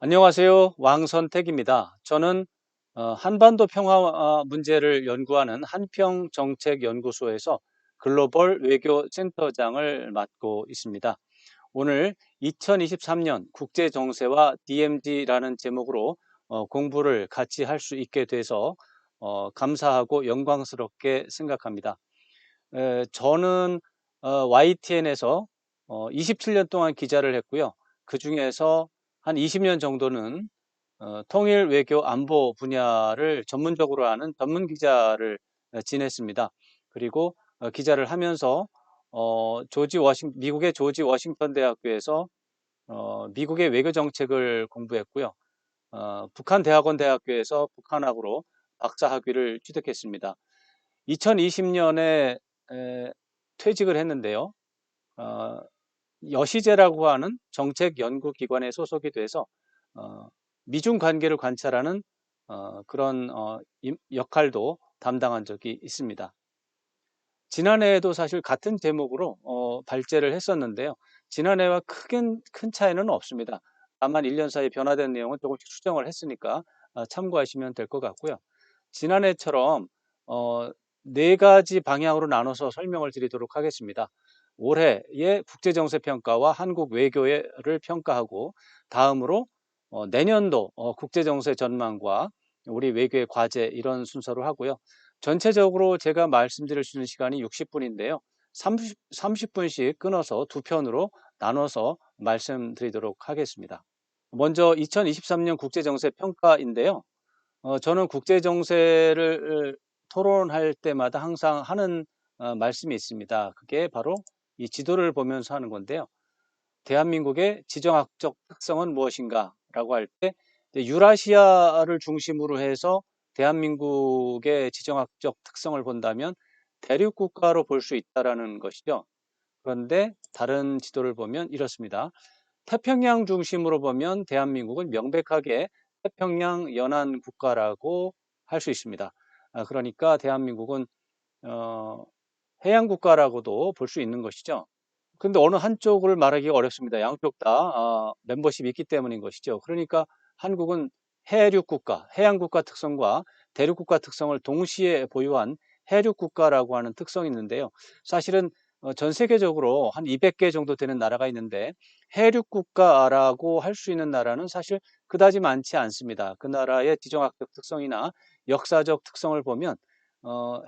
안녕하세요. 왕선택입니다. 저는 한반도 평화 문제를 연구하는 한평정책연구소에서 글로벌 외교 센터장을 맡고 있습니다. 오늘 2023년 국제정세와 DMZ라는 제목으로 공부를 같이 할 수 있게 돼서 감사하고 영광스럽게 생각합니다. 저는 YTN에서 27년 동안 기자를 했고요. 그중에서 한 20년 정도는 통일 외교 안보 분야를 전문적으로 하는 전문 기자를 지냈습니다. 그리고 기자를 하면서 미국의 조지 워싱턴 대학교에서 미국의 외교 정책을 공부했고요. 북한 대학원 대학교에서 북한학으로 박사 학위를 취득했습니다. 2020년에 퇴직을 했는데요. 어, 여시제라고 하는 정책 연구기관에 소속이 돼서 어, 미중 관계를 관찰하는 그런 역할도 담당한 적이 있습니다. 지난해에도 사실 같은 제목으로 발제를 했었는데요. 지난해와 큰 차이는 없습니다. 다만 1년 사이 변화된 내용은 조금씩 수정을 했으니까 참고하시면 될 것 같고요. 지난해처럼 어, 네 가지 방향으로 나눠서 설명을 드리도록 하겠습니다. 올해의 국제정세평가와 한국 외교를 평가하고 다음으로 내년도 국제정세 전망과 우리 외교의 과제 이런 순서로 하고요. 전체적으로 제가 말씀드릴 수 있는 시간이 60분인데요. 30분씩 끊어서 두 편으로 나눠서 말씀드리도록 하겠습니다. 먼저 2023년 국제정세평가인데요. 저는 국제정세를 토론할 때마다 항상 하는 말씀이 있습니다. 그게 바로 이 지도를 보면서 하는 건데요. 대한민국의 지정학적 특성은 무엇인가? 라고 할 때 유라시아를 중심으로 해서 대한민국의 지정학적 특성을 본다면 대륙국가로 볼 수 있다라는 것이죠. 그런데 다른 지도를 보면 이렇습니다. 태평양 중심으로 보면 대한민국은 명백하게 태평양 연안 국가라고 할 수 있습니다. 그러니까 대한민국은 해양 국가라고도 볼 수 있는 것이죠. 근데 어느 한쪽을 말하기가 어렵습니다. 양쪽 다 멤버십이 있기 때문인 것이죠. 그러니까 한국은 해륙 국가, 해양 국가 특성과 대륙 국가 특성을 동시에 보유한 해륙 국가라고 하는 특성이 있는데요. 사실은 전 세계적으로 한 200개 정도 되는 나라가 있는데 해륙 국가라고 할 수 있는 나라는 사실 그다지 많지 않습니다. 그 나라의 지정학적 특성이나 역사적 특성을 보면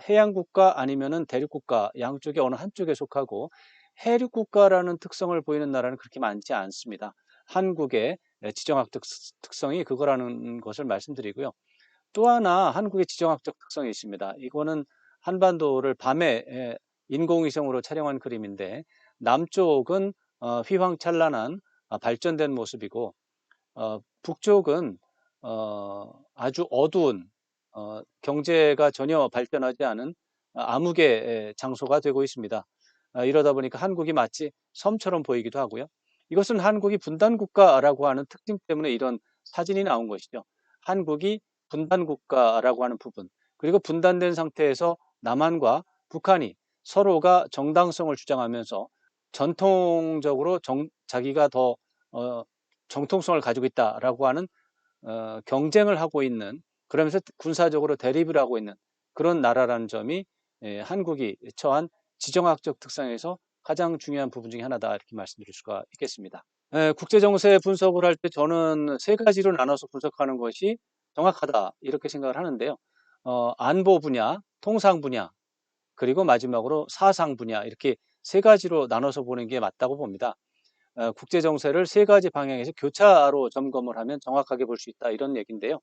해양 국가 아니면은 대륙 국가 양쪽에 어느 한쪽에 속하고 해륙 국가라는 특성을 보이는 나라는 그렇게 많지 않습니다. 한국의 지정학적 특성이 그거라는 것을 말씀드리고요. 또 하나 한국의 지정학적 특성이 있습니다. 이거는 한반도를 밤에 인공위성으로 촬영한 그림인데 남쪽은 휘황찬란한 발전된 모습이고 북쪽은 아주 어두운 경제가 전혀 발전하지 않은 암흑의 장소가 되고 있습니다. 이러다 보니까 한국이 마치 섬처럼 보이기도 하고요. 이것은 한국이 분단국가라고 하는 특징 때문에 이런 사진이 나온 것이죠. 한국이 분단국가라고 하는 부분, 그리고 분단된 상태에서 남한과 북한이 서로가 정당성을 주장하면서 전통적으로 자기가 더 정통성을 가지고 있다라고 하는 경쟁을 하고 있는, 그러면서 군사적으로 대립을 하고 있는 그런 나라라는 점이 한국이 처한 지정학적 특성에서 가장 중요한 부분 중에 하나다 이렇게 말씀드릴 수가 있겠습니다. 국제 정세 분석을 할 때 저는 세 가지로 나눠서 분석하는 것이 정확하다 이렇게 생각을 하는데요. 안보 분야, 통상 분야, 그리고 마지막으로 사상 분야 이렇게 세 가지로 나눠서 보는 게 맞다고 봅니다. 국제 정세를 세 가지 방향에서 교차로 점검을 하면 정확하게 볼 수 있다 이런 얘기인데요.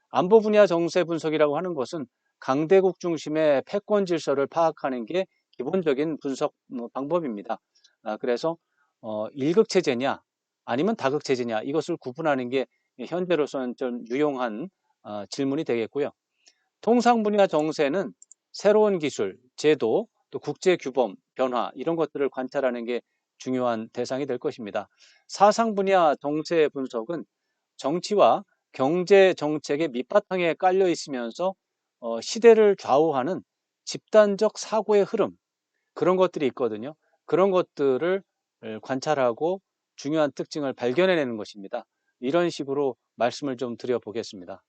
안보 분야 정세 분석이라고 하는 것은 강대국 중심의 패권 질서를 파악하는 게 기본적인 분석 방법입니다. 그래서 일극 체제냐 아니면 다극 체제냐 이것을 구분하는 게 현재로서는 좀 유용한 질문이 되겠고요. 통상 분야 정세는 새로운 기술, 제도, 또 국제 규범, 변화 이런 것들을 관찰하는 게 중요한 대상이 될 것입니다. 사상 분야 정세 분석은 정치와 경제 정책의 밑바탕에 깔려 있으면서 시대를 좌우하는 집단적 사고의 흐름 그런 것들이 있거든요. 그런 것들을 관찰하고 중요한 특징을 발견해내는 것입니다. 이런 식으로 말씀을 좀 드려보겠습니다.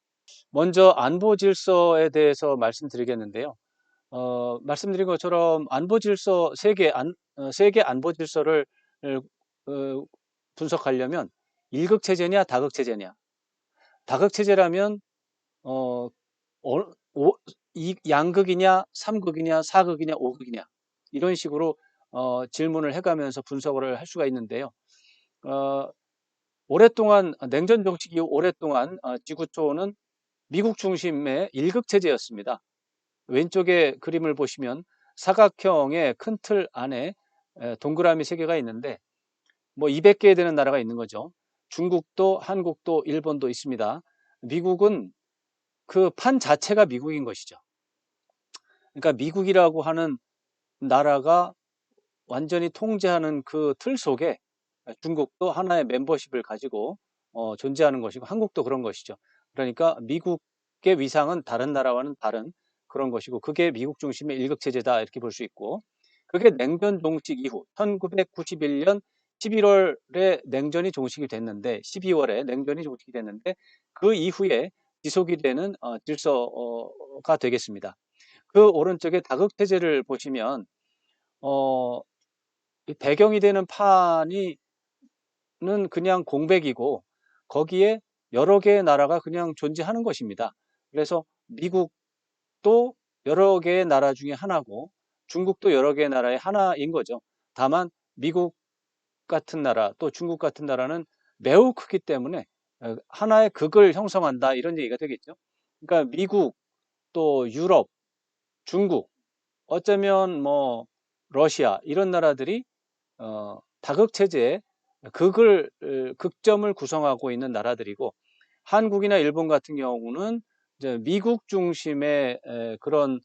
먼저 안보 질서에 대해서 말씀드리겠는데요. 말씀드린 것처럼 안보 질서, 세계 안보 질서를 어, 분석하려면 일극 체제냐 다극 체제냐. 다극 체제라면 어, 어, 양극이냐 삼극이냐 사극이냐 오극이냐 이런 식으로 질문을 해가면서 분석을 할 수가 있는데요. 어, 오랫동안 냉전 정책 이후 오랫동안 지구촌은 미국 중심의 일극 체제였습니다. 왼쪽에 그림을 보시면 사각형의 큰 틀 안에 동그라미 3개가 있는데 뭐 200개 되는 나라가 있는 거죠. 중국도 한국도 일본도 있습니다. 미국은 그 판 자체가 미국인 것이죠. 그러니까 미국이라고 하는 나라가 완전히 통제하는 그 틀 속에 중국도 하나의 멤버십을 가지고 존재하는 것이고 한국도 그런 것이죠. 그러니까 미국의 위상은 다른 나라와는 다른 그런 것이고 그게 미국 중심의 일극체제다 이렇게 볼 수 있고 그게 냉전 종식 이후 1991년 11월에 냉전이 종식이 됐는데 12월에 냉전이 종식이 됐는데 그 이후에 지속이 되는 질서가 되겠습니다. 그 오른쪽에 다극체제를 보시면 어, 배경이 되는 판이 는 그냥 공백이고 거기에 여러 개의 나라가 그냥 존재하는 것입니다. 그래서 미국도 여러 개의 나라 중에 하나고 중국도 여러 개의 나라의 하나인 거죠. 다만 미국 같은 나라 또 중국 같은 나라는 매우 크기 때문에 하나의 극을 형성한다 이런 얘기가 되겠죠. 그러니까 미국 또 유럽, 중국 어쩌면 뭐 러시아 이런 나라들이 다극체제의 극점을 구성하고 있는 나라들이고 한국이나 일본 같은 경우는 이제 미국 중심의 그런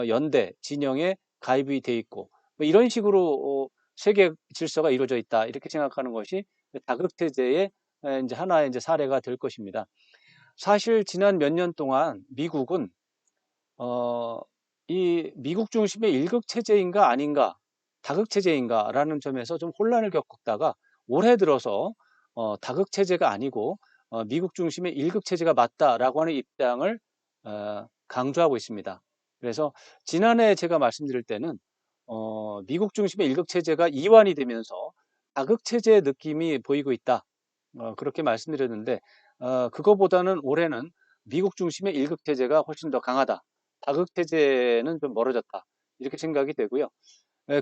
연대 진영에 가입이 돼 있고 뭐 이런 식으로 세계 질서가 이루어져 있다 이렇게 생각하는 것이 다극체제의 이제 하나의 이제 사례가 될 것입니다. 사실 지난 몇 년 동안 미국은 어, 이 미국 중심의 일극 체제인가 아닌가, 다극 체제인가라는 점에서 좀 혼란을 겪다가 올해 들어서 다극 체제가 아니고 미국 중심의 일극 체제가 맞다라고 하는 입장을 강조하고 있습니다. 그래서 지난해 제가 말씀드릴 때는 미국 중심의 일극 체제가 이완이 되면서 다극 체제의 느낌이 보이고 있다. 그렇게 말씀드렸는데 그거보다는 올해는 미국 중심의 일극 체제가 훨씬 더 강하다. 다극 체제는 좀 멀어졌다. 이렇게 생각이 되고요.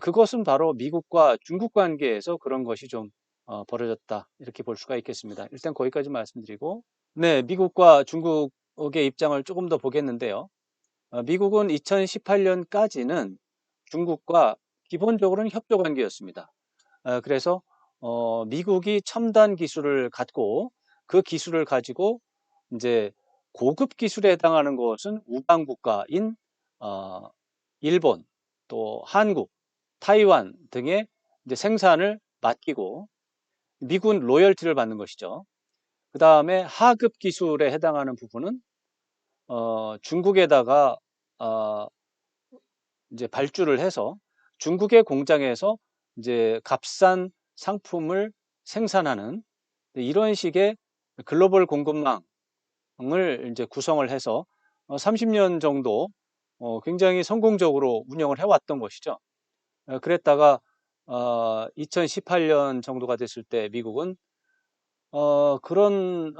그것은 바로 미국과 중국 관계에서 그런 것이 좀 벌어졌다. 이렇게 볼 수가 있겠습니다. 일단 거기까지 말씀드리고 네, 미국과 중국의 입장을 조금 더 보겠는데요. 미국은 2018년까지는 중국과 기본적으로는 협조 관계였습니다. 그래서 미국이 첨단 기술을 갖고 그 기술을 가지고 이제 고급 기술에 해당하는 것은 우방 국가인 일본, 또 한국, 타이완 등의 이제 생산을 맡기고 미군 로열티를 받는 것이죠. 그 다음에 하급 기술에 해당하는 부분은 중국에다가 어, 이제 발주를 해서 중국의 공장에서 이제 값싼 상품을 생산하는 이런 식의 글로벌 공급망을 이제 구성을 해서 30년 정도 굉장히 성공적으로 운영을 해왔던 것이죠. 그랬다가 2018년 정도가 됐을 때 미국은 그런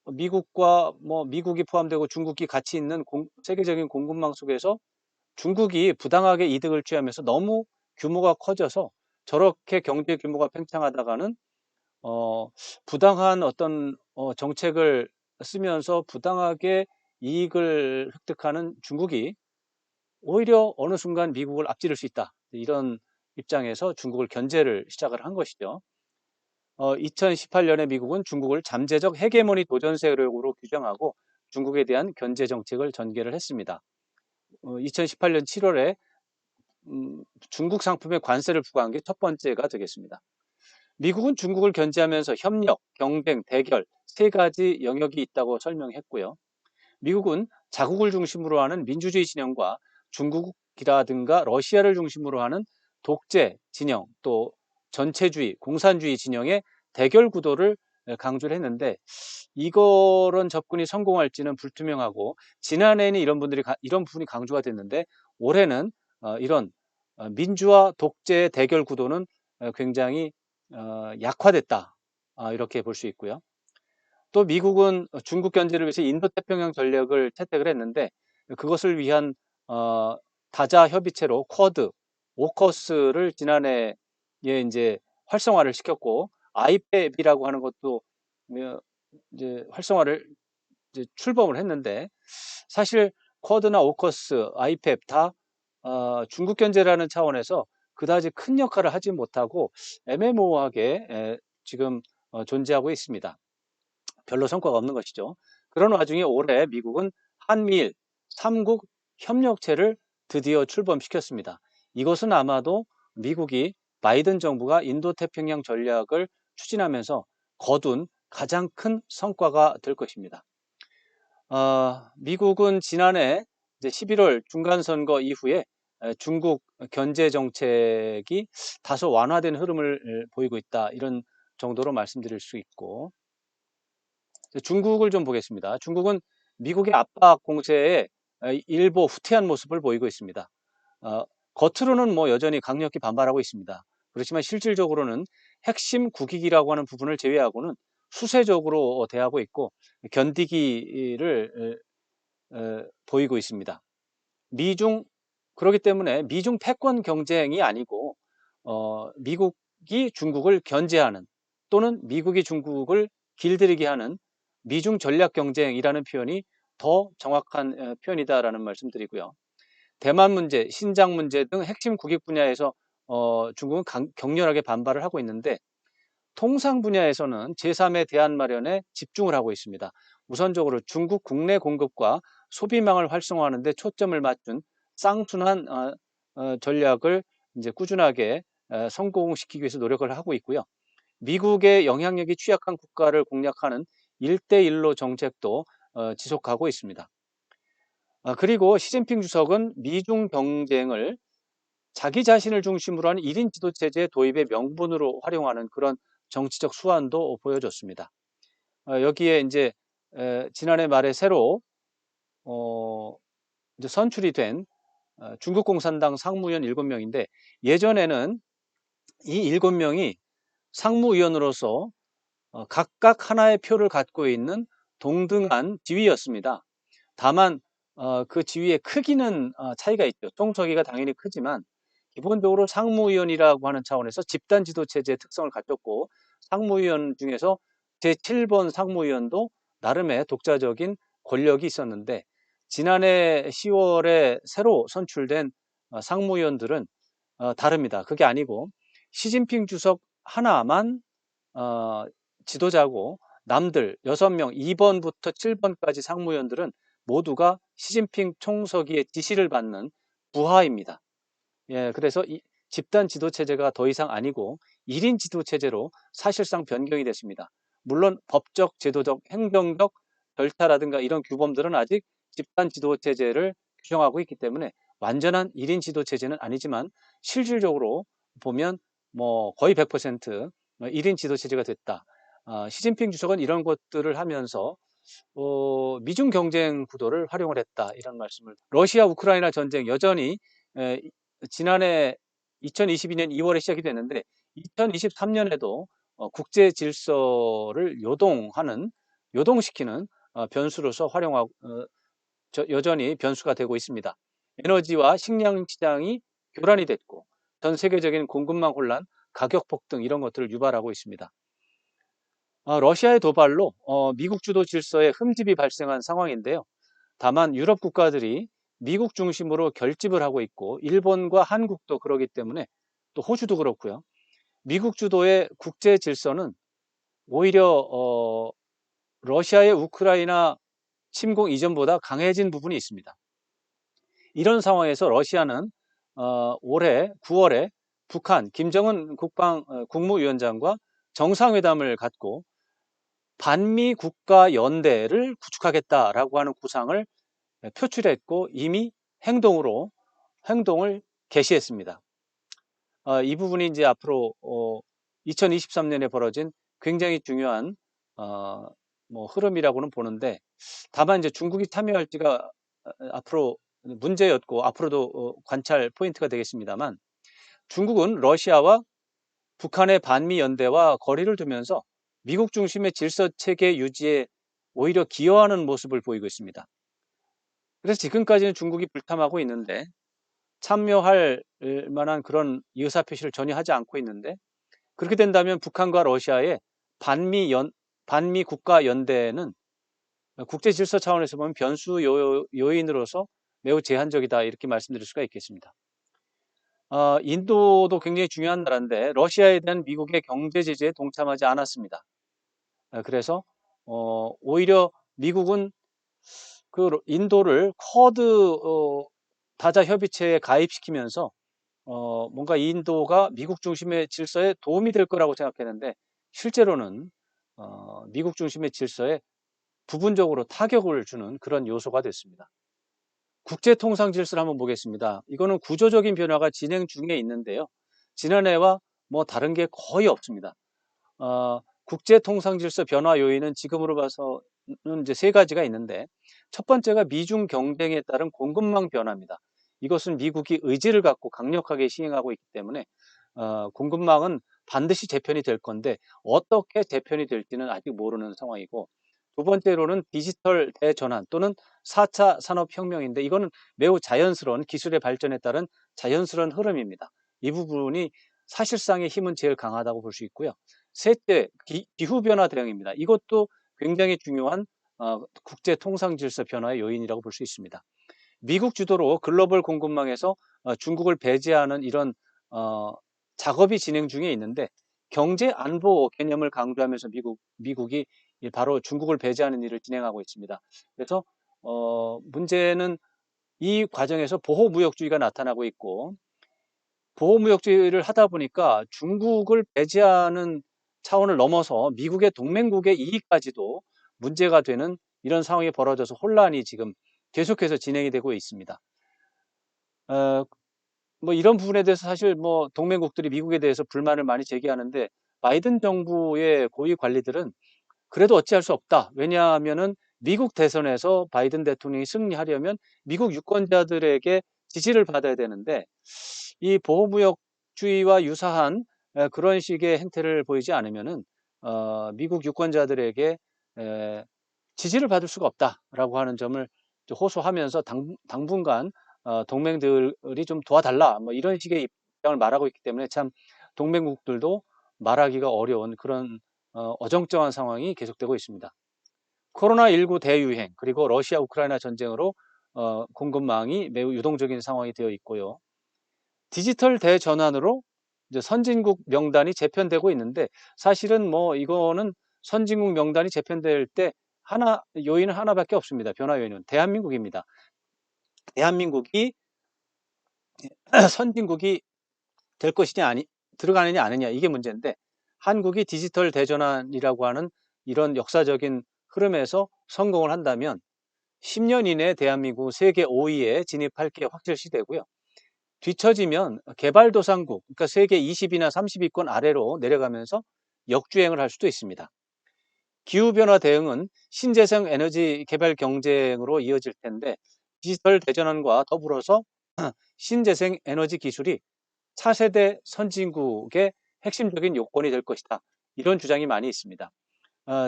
미국과 뭐 미국이 포함되고 중국이 같이 있는 세계적인 공급망 속에서 중국이 부당하게 이득을 취하면서 너무 규모가 커져서 저렇게 경제 규모가 팽창하다가는 부당한 어떤 정책을 쓰면서 부당하게 이익을 획득하는 중국이 오히려 어느 순간 미국을 앞지를 수 있다. 이런 입장에서 중국을 견제를 시작을 한 것이죠. 2018년에 미국은 중국을 잠재적 헤게모니 도전 세력으로 규정하고 중국에 대한 견제 정책을 전개를 했습니다. 2018년 7월에 중국 상품에 관세를 부과한 게 첫 번째가 되겠습니다. 미국은 중국을 견제하면서 협력, 경쟁, 대결 3가지 영역이 있다고 설명했고요. 미국은 자국을 중심으로 하는 민주주의 진영과 중국이라든가 러시아를 중심으로 하는 독재 진영 또 전체주의, 공산주의 진영의 대결 구도를 강조를 했는데 이런 접근이 성공할지는 불투명하고 지난해에는 이런 부분이 강조가 됐는데 올해는 이런 민주화 독재의 대결 구도는 굉장히 약화됐다. 이렇게 볼 수 있고요. 또 미국은 중국 견제를 위해서 인도태평양 전략을 채택을 했는데 그것을 위한 어, 다자 협의체로 쿼드, 오커스를 지난해에 이제 활성화를 시켰고 아이팹이라고 하는 것도 이제 활성화를 이제 출범을 했는데 사실 쿼드나 오커스, 아이팹 다 중국 견제라는 차원에서 그다지 큰 역할을 하지 못하고 애매모호하게 지금 존재하고 있습니다. 별로 성과가 없는 것이죠. 그런 와중에 올해 미국은 한미일 3국 협력체를 드디어 출범시켰습니다. 이것은 아마도 미국이 바이든 정부가 인도태평양 전략을 추진하면서 거둔 가장 큰 성과가 될 것입니다. 미국은 지난해 이제 11월 중간선거 이후에 중국 견제 정책이 다소 완화된 흐름을 보이고 있다. 이런 정도로 말씀드릴 수 있고 중국을 좀 보겠습니다. 중국은 미국의 압박 공세에 일부 후퇴한 모습을 보이고 있습니다. 어, 겉으로는 뭐 여전히 강력히 반발하고 있습니다. 그렇지만 실질적으로는 핵심 국익이라고 하는 부분을 제외하고는 수세적으로 대하고 있고 견디기를 보이고 있습니다. 미중 그렇기 때문에 미중 패권 경쟁이 아니고 미국이 중국을 견제하는 또는 미국이 중국을 길들이게 하는 미중 전략 경쟁이라는 표현이 더 정확한 표현이다라는 말씀드리고요. 대만 문제, 신장 문제 등 핵심 국익 분야에서 중국은 격렬하게 반발을 하고 있는데 통상 분야에서는 제3의 대안 마련에 집중을 하고 있습니다. 우선적으로 중국 국내 공급과 소비망을 활성화하는 데 초점을 맞춘 쌍순환 전략을 이제 꾸준하게 성공시키기 위해서 노력을 하고 있고요. 미국의 영향력이 취약한 국가를 공략하는 1대1로 정책도 지속하고 있습니다. 그리고 시진핑 주석은 미중 경쟁을 자기 자신을 중심으로 하는 1인 지도체제 도입의 명분으로 활용하는 그런 정치적 수완도 보여줬습니다. 여기에 이제 지난해 말에 새로 이제 선출이 된 중국 공산당 상무위원 7명인데 예전에는 이 7명이 상무위원으로서 각각 하나의 표를 갖고 있는 동등한 지위였습니다. 다만 그 지위의 크기는 차이가 있죠. 총서기가 당연히 크지만 기본적으로 상무위원이라고 하는 차원에서 집단 지도 체제의 특성을 갖췄고 상무위원 중에서 제7번 상무위원도 나름의 독자적인 권력이 있었는데 지난해 10월에 새로 선출된 상무위원들은 다릅니다. 그게 아니고 시진핑 주석 하나만 지도자고 남들 6명 2번부터 7번까지 상무위원들은 모두가 시진핑 총서기의 지시를 받는 부하입니다. 예, 그래서 이 집단 지도 체제가 더 이상 아니고 1인 지도 체제로 사실상 변경이 됐습니다. 물론 법적, 제도적, 행정적 절차라든가 이런 규범들은 아직 집단 지도 체제를 규정하고 있기 때문에 완전한 1인 지도 체제는 아니지만 실질적으로 보면 뭐 거의 100% 1인 지도 체제가 됐다. 시진핑 주석은 이런 것들을 하면서 미중 경쟁 구도를 활용을 했다. 이런 말씀을. 러시아 우크라이나 전쟁 여전히 지난해 2022년 2월에 시작이 됐는데 2023년에도 국제 질서를 요동시키는 변수로서 활용하고 여전히 변수가 되고 있습니다. 에너지와 식량 시장이 교란이 됐고 전 세계적인 공급망 혼란, 가격 폭등 이런 것들을 유발하고 있습니다. 러시아의 도발로 미국 주도 질서에 흠집이 발생한 상황인데요. 다만 유럽 국가들이 미국 중심으로 결집을 하고 있고 일본과 한국도 그러기 때문에 또 호주도 그렇고요. 미국 주도의 국제 질서는 오히려 러시아의 우크라이나 침공 이전보다 강해진 부분이 있습니다. 이런 상황에서 러시아는 올해 9월에 북한 김정은 국무위원장과 정상회담을 갖고 반미 국가 연대를 구축하겠다라고 하는 구상을 표출했고 이미 행동을 개시했습니다. 이 부분이 이제 앞으로 2023년에 벌어진 굉장히 중요한 뭐 흐름이라고는 보는데, 다만 이제 중국이 참여할지가 앞으로 문제였고 앞으로도 관찰 포인트가 되겠습니다만, 중국은 러시아와 북한의 반미 연대와 거리를 두면서 미국 중심의 질서 체계 유지에 오히려 기여하는 모습을 보이고 있습니다. 그래서 지금까지는 중국이 불탐하고 있는데, 참여할 만한 그런 의사표시를 전혀 하지 않고 있는데, 그렇게 된다면 북한과 러시아의 반미 국가 연대는 국제 질서 차원에서 보면 변수 요인으로서 매우 제한적이다, 이렇게 말씀드릴 수가 있겠습니다. 인도도 굉장히 중요한 나라인데 러시아에 대한 미국의 경제 제재에 동참하지 않았습니다. 그래서 오히려 미국은 그 인도를 쿼드 다자 협의체에 가입시키면서 뭔가 인도가 미국 중심의 질서에 도움이 될 거라고 생각했는데, 실제로는 미국 중심의 질서에 부분적으로 타격을 주는 그런 요소가 됐습니다. 국제 통상 질서를 한번 보겠습니다. 이거는 구조적인 변화가 진행 중에 있는데요. 지난해와 뭐 다른 게 거의 없습니다. 국제 통상 질서 변화 요인은 지금으로 봐서는 이제 세 가지가 있는데, 첫 번째가 미중 경쟁에 따른 공급망 변화입니다. 이것은 미국이 의지를 갖고 강력하게 시행하고 있기 때문에 공급망은 반드시 재편이 될 건데, 어떻게 재편이 될지는 아직 모르는 상황이고, 두 번째로는 디지털 대전환 또는 4차 산업혁명인데, 이거는 매우 자연스러운 기술의 발전에 따른 자연스러운 흐름입니다. 이 부분이 사실상의 힘은 제일 강하다고 볼 수 있고요. 셋째, 기후변화 대응입니다. 이것도 굉장히 중요한 국제 통상 질서 변화의 요인이라고 볼 수 있습니다. 미국 주도로 글로벌 공급망에서 중국을 배제하는 이런 작업이 진행 중에 있는데, 경제 안보 개념을 강조하면서 미국이 바로 중국을 배제하는 일을 진행하고 있습니다. 그래서 문제는 이 과정에서 보호무역주의가 나타나고 있고, 보호무역주의를 하다 보니까 중국을 배제하는 차원을 넘어서 미국의 동맹국의 이익까지도 문제가 되는 이런 상황이 벌어져서 혼란이 지금 계속해서 진행이 되고 있습니다. 어, 뭐 이런 부분에 대해서 사실 뭐 동맹국들이 미국에 대해서 불만을 많이 제기하는데, 바이든 정부의 고위 관리들은 그래도 어찌할 수 없다. 왜냐하면은 미국 대선에서 바이든 대통령이 승리하려면 미국 유권자들에게 지지를 받아야 되는데, 이 보호무역주의와 유사한 그런 식의 행태를 보이지 않으면은 미국 유권자들에게 지지를 받을 수가 없다라고 하는 점을 호소하면서 당분간 동맹들이 좀 도와달라, 뭐 이런 식의 입장을 말하고 있기 때문에, 참 동맹국들도 말하기가 어려운 그런 어정쩡한 상황이 계속되고 있습니다. 코로나19 대유행, 그리고 러시아 우크라이나 전쟁으로 공급망이 매우 유동적인 상황이 되어 있고요. 디지털 대전환으로 이제 선진국 명단이 재편되고 있는데, 사실은 뭐 이거는 선진국 명단이 재편될 때 요인은 하나밖에 없습니다. 변화 요인은 대한민국입니다. 대한민국이 선진국이 될 것이냐 들어가느냐 아니냐, 이게 문제인데, 한국이 디지털 대전환이라고 하는 이런 역사적인 흐름에서 성공을 한다면 10년 이내에 대한민국 세계 5위에 진입할 게 확실시 되고요. 뒤처지면 개발도상국, 그러니까 세계 20위나 30위권 아래로 내려가면서 역주행을 할 수도 있습니다. 기후변화 대응은 신재생 에너지 개발 경쟁으로 이어질 텐데, 디지털 대전환과 더불어서 신재생 에너지 기술이 차세대 선진국의 핵심적인 요건이 될 것이다, 이런 주장이 많이 있습니다.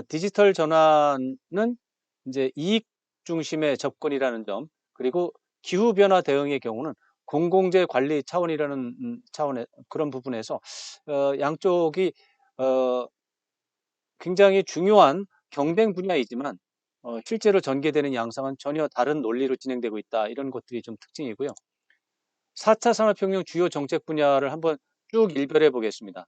디지털 전환은 이제 이익 중심의 접근이라는 점, 그리고 기후변화 대응의 경우는 공공재 관리 차원이라는 차원의 그런 부분에서 양쪽이 굉장히 중요한 경쟁 분야이지만 실제로 전개되는 양상은 전혀 다른 논리로 진행되고 있다, 이런 것들이 좀 특징이고요. 4차 산업혁명 주요 정책 분야를 한번 쭉 일별해 보겠습니다.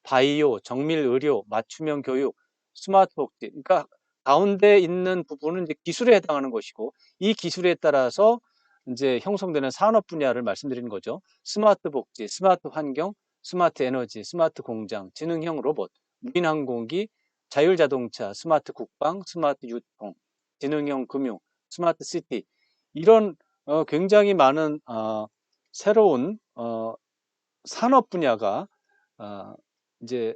바이오, 정밀 의료, 맞춤형 교육, 스마트 복지. 그러니까 가운데 있는 부분은 이제 기술에 해당하는 것이고, 이 기술에 따라서 이제 형성되는 산업 분야를 말씀드리는 거죠. 스마트 복지, 스마트 환경, 스마트 에너지, 스마트 공장, 지능형 로봇, 무인 항공기, 자율자동차, 스마트 국방, 스마트 유통, 지능형 금융, 스마트 시티, 이런 굉장히 많은 새로운 산업 분야가 이제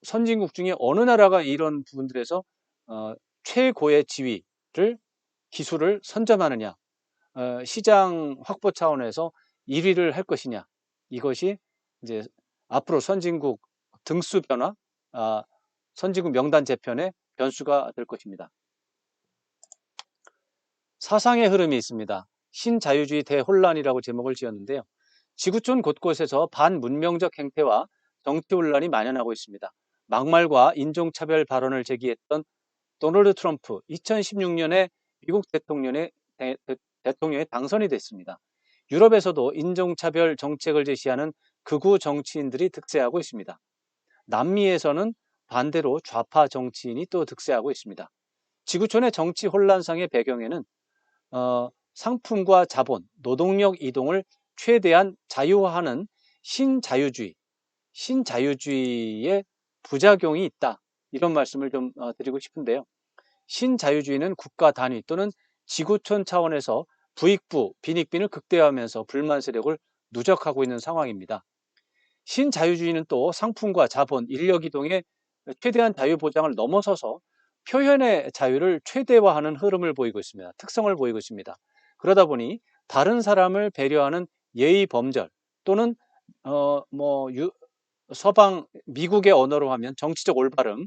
선진국 중에 어느 나라가 이런 부분들에서 최고의 지위를 기술을 선점하느냐, 시장 확보 차원에서 1위를 할 것이냐, 이것이 이제 앞으로 선진국 등수 변화, 선진국 명단 재편의 변수가 될 것입니다. 사상의 흐름이 있습니다. 신자유주의 대혼란이라고 제목을 지었는데요. 지구촌 곳곳에서 반문명적 행태와 정치 혼란이 만연하고 있습니다. 막말과 인종차별 발언을 제기했던 도널드 트럼프 2016년에 미국 대통령에 당선이 됐습니다. 유럽에서도 인종차별 정책을 제시하는 극우 정치인들이 득세하고 있습니다. 남미에서는 반대로 좌파 정치인이 또 득세하고 있습니다. 지구촌의 정치 혼란상의 배경에는 상품과 자본, 노동력 이동을 최대한 자유화하는 신자유주의의 부작용이 있다. 이런 말씀을 좀 드리고 싶은데요. 신자유주의는 국가 단위 또는 지구촌 차원에서 부익부, 빈익빈을 극대화하면서 불만 세력을 누적하고 있는 상황입니다. 신자유주의는 또 상품과 자본, 인력 이동의 최대한 자유 보장을 넘어서서 표현의 자유를 최대화하는 흐름을 보이고 있습니다. 특성을 보이고 있습니다. 그러다 보니 다른 사람을 배려하는 예의 범절 또는 서방 미국의 언어로 하면 정치적 올바름,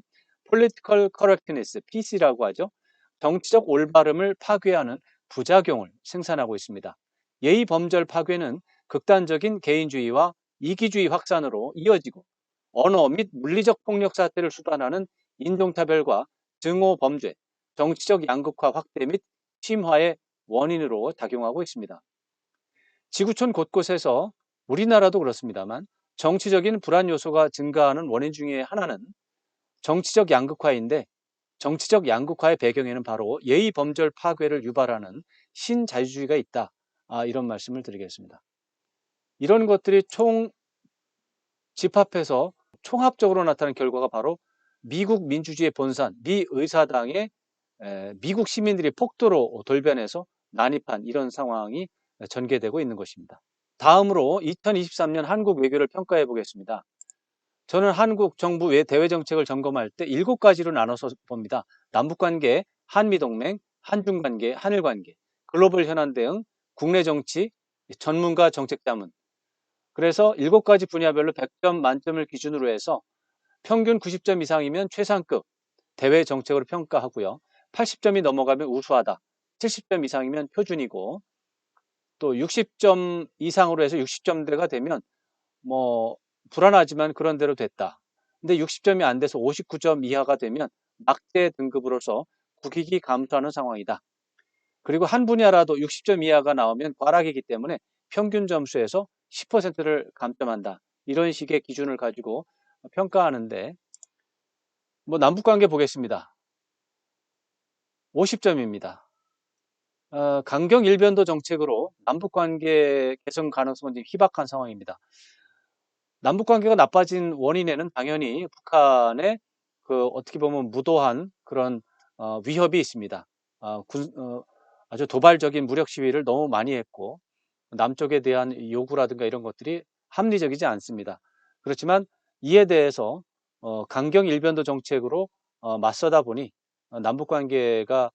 political correctness, PC라고 하죠. 정치적 올바름을 파괴하는 부작용을 생산하고 있습니다. 예의 범절 파괴는 극단적인 개인주의와 이기주의 확산으로 이어지고 언어 및 물리적 폭력 사태를 수반하는 인종차별과 증오 범죄, 정치적 양극화 확대 및 심화의 원인으로 작용하고 있습니다. 지구촌 곳곳에서 우리나라도 그렇습니다만 정치적인 불안 요소가 증가하는 원인 중에 하나는 정치적 양극화인데 정치적 양극화의 배경에는 바로 예의 범절 파괴를 유발하는 신자유주의가 있다. 이런 말씀을 드리겠습니다. 이런 것들이 집합해서 총합적으로 나타난 결과가 바로 미국 민주주의의 본산, 미 의사당의 미국 시민들이 폭도로 돌변해서 난입한 이런 상황이 전개되고 있는 것입니다. 다음으로 2023년 한국 외교를 평가해 보겠습니다. 저는 한국 정부 외 대외 정책을 점검할 때 7가지로 나눠서 봅니다. 남북관계, 한미동맹, 한중관계, 한일관계, 글로벌 현안 대응, 국내 정치, 전문가 정책자문. 그래서 7가지 분야별로 100점 만점을 기준으로 해서 평균 90점 이상이면 최상급 대외 정책으로 평가하고요. 80점이 넘어가면 우수하다. 70점 이상이면 표준이고 또 60점 이상으로 해서 60점대가 되면 불안하지만 그런 대로 됐다. 근데 60점이 안 돼서 59점 이하가 되면 막대 등급으로서 국익이 감소하는 상황이다. 그리고 한 분야라도 60점 이하가 나오면 과락이기 때문에 평균 점수에서 10%를 감점한다. 이런 식의 기준을 가지고 평가하는데 남북관계 보겠습니다. 50점입니다. 강경 일변도 정책으로 남북관계 개선 가능성은 지금 희박한 상황입니다. 남북관계가 나빠진 원인에는 당연히 북한의 어떻게 보면 무도한 그런 위협이 있습니다. 아주 도발적인 무력 시위를 너무 많이 했고 남쪽에 대한 요구라든가 이런 것들이 합리적이지 않습니다. 그렇지만 이에 대해서 강경 일변도 정책으로 맞서다 보니 남북관계가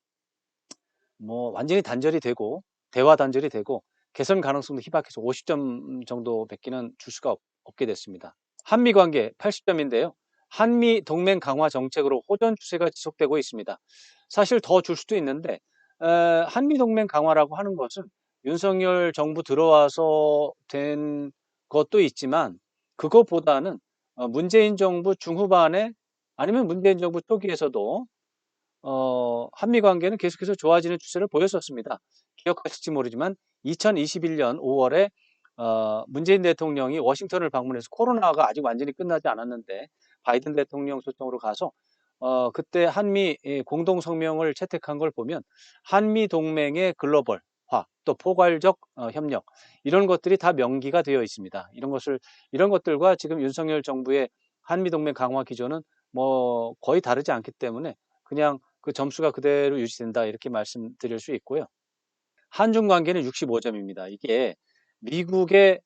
완전히 단절이 되고 대화 단절이 되고 개선 가능성도 희박해서 50점 정도밖에는 줄 수가 없게 됐습니다. 한미 관계 80점인데요. 한미 동맹 강화 정책으로 호전 추세가 지속되고 있습니다. 사실 더 줄 수도 있는데 한미 동맹 강화라고 하는 것은 윤석열 정부 들어와서 된 것도 있지만 그것보다는 문재인 정부 중후반에 아니면 문재인 정부 초기에서도 한미 관계는 계속해서 좋아지는 추세를 보였었습니다. 기억하실지 모르지만 2021년 5월에 문재인 대통령이 워싱턴을 방문해서 코로나가 아직 완전히 끝나지 않았는데 바이든 대통령 초청으로 가서 그때 한미 공동 성명을 채택한 걸 보면 한미 동맹의 글로벌화 또 포괄적 협력 이런 것들이 다 명기가 되어 있습니다. 이런 것들과 지금 윤석열 정부의 한미 동맹 강화 기조는 거의 다르지 않기 때문에 그냥 그 점수가 그대로 유지된다 이렇게 말씀드릴 수 있고요. 한중 관계는 65점입니다. 이게 미국의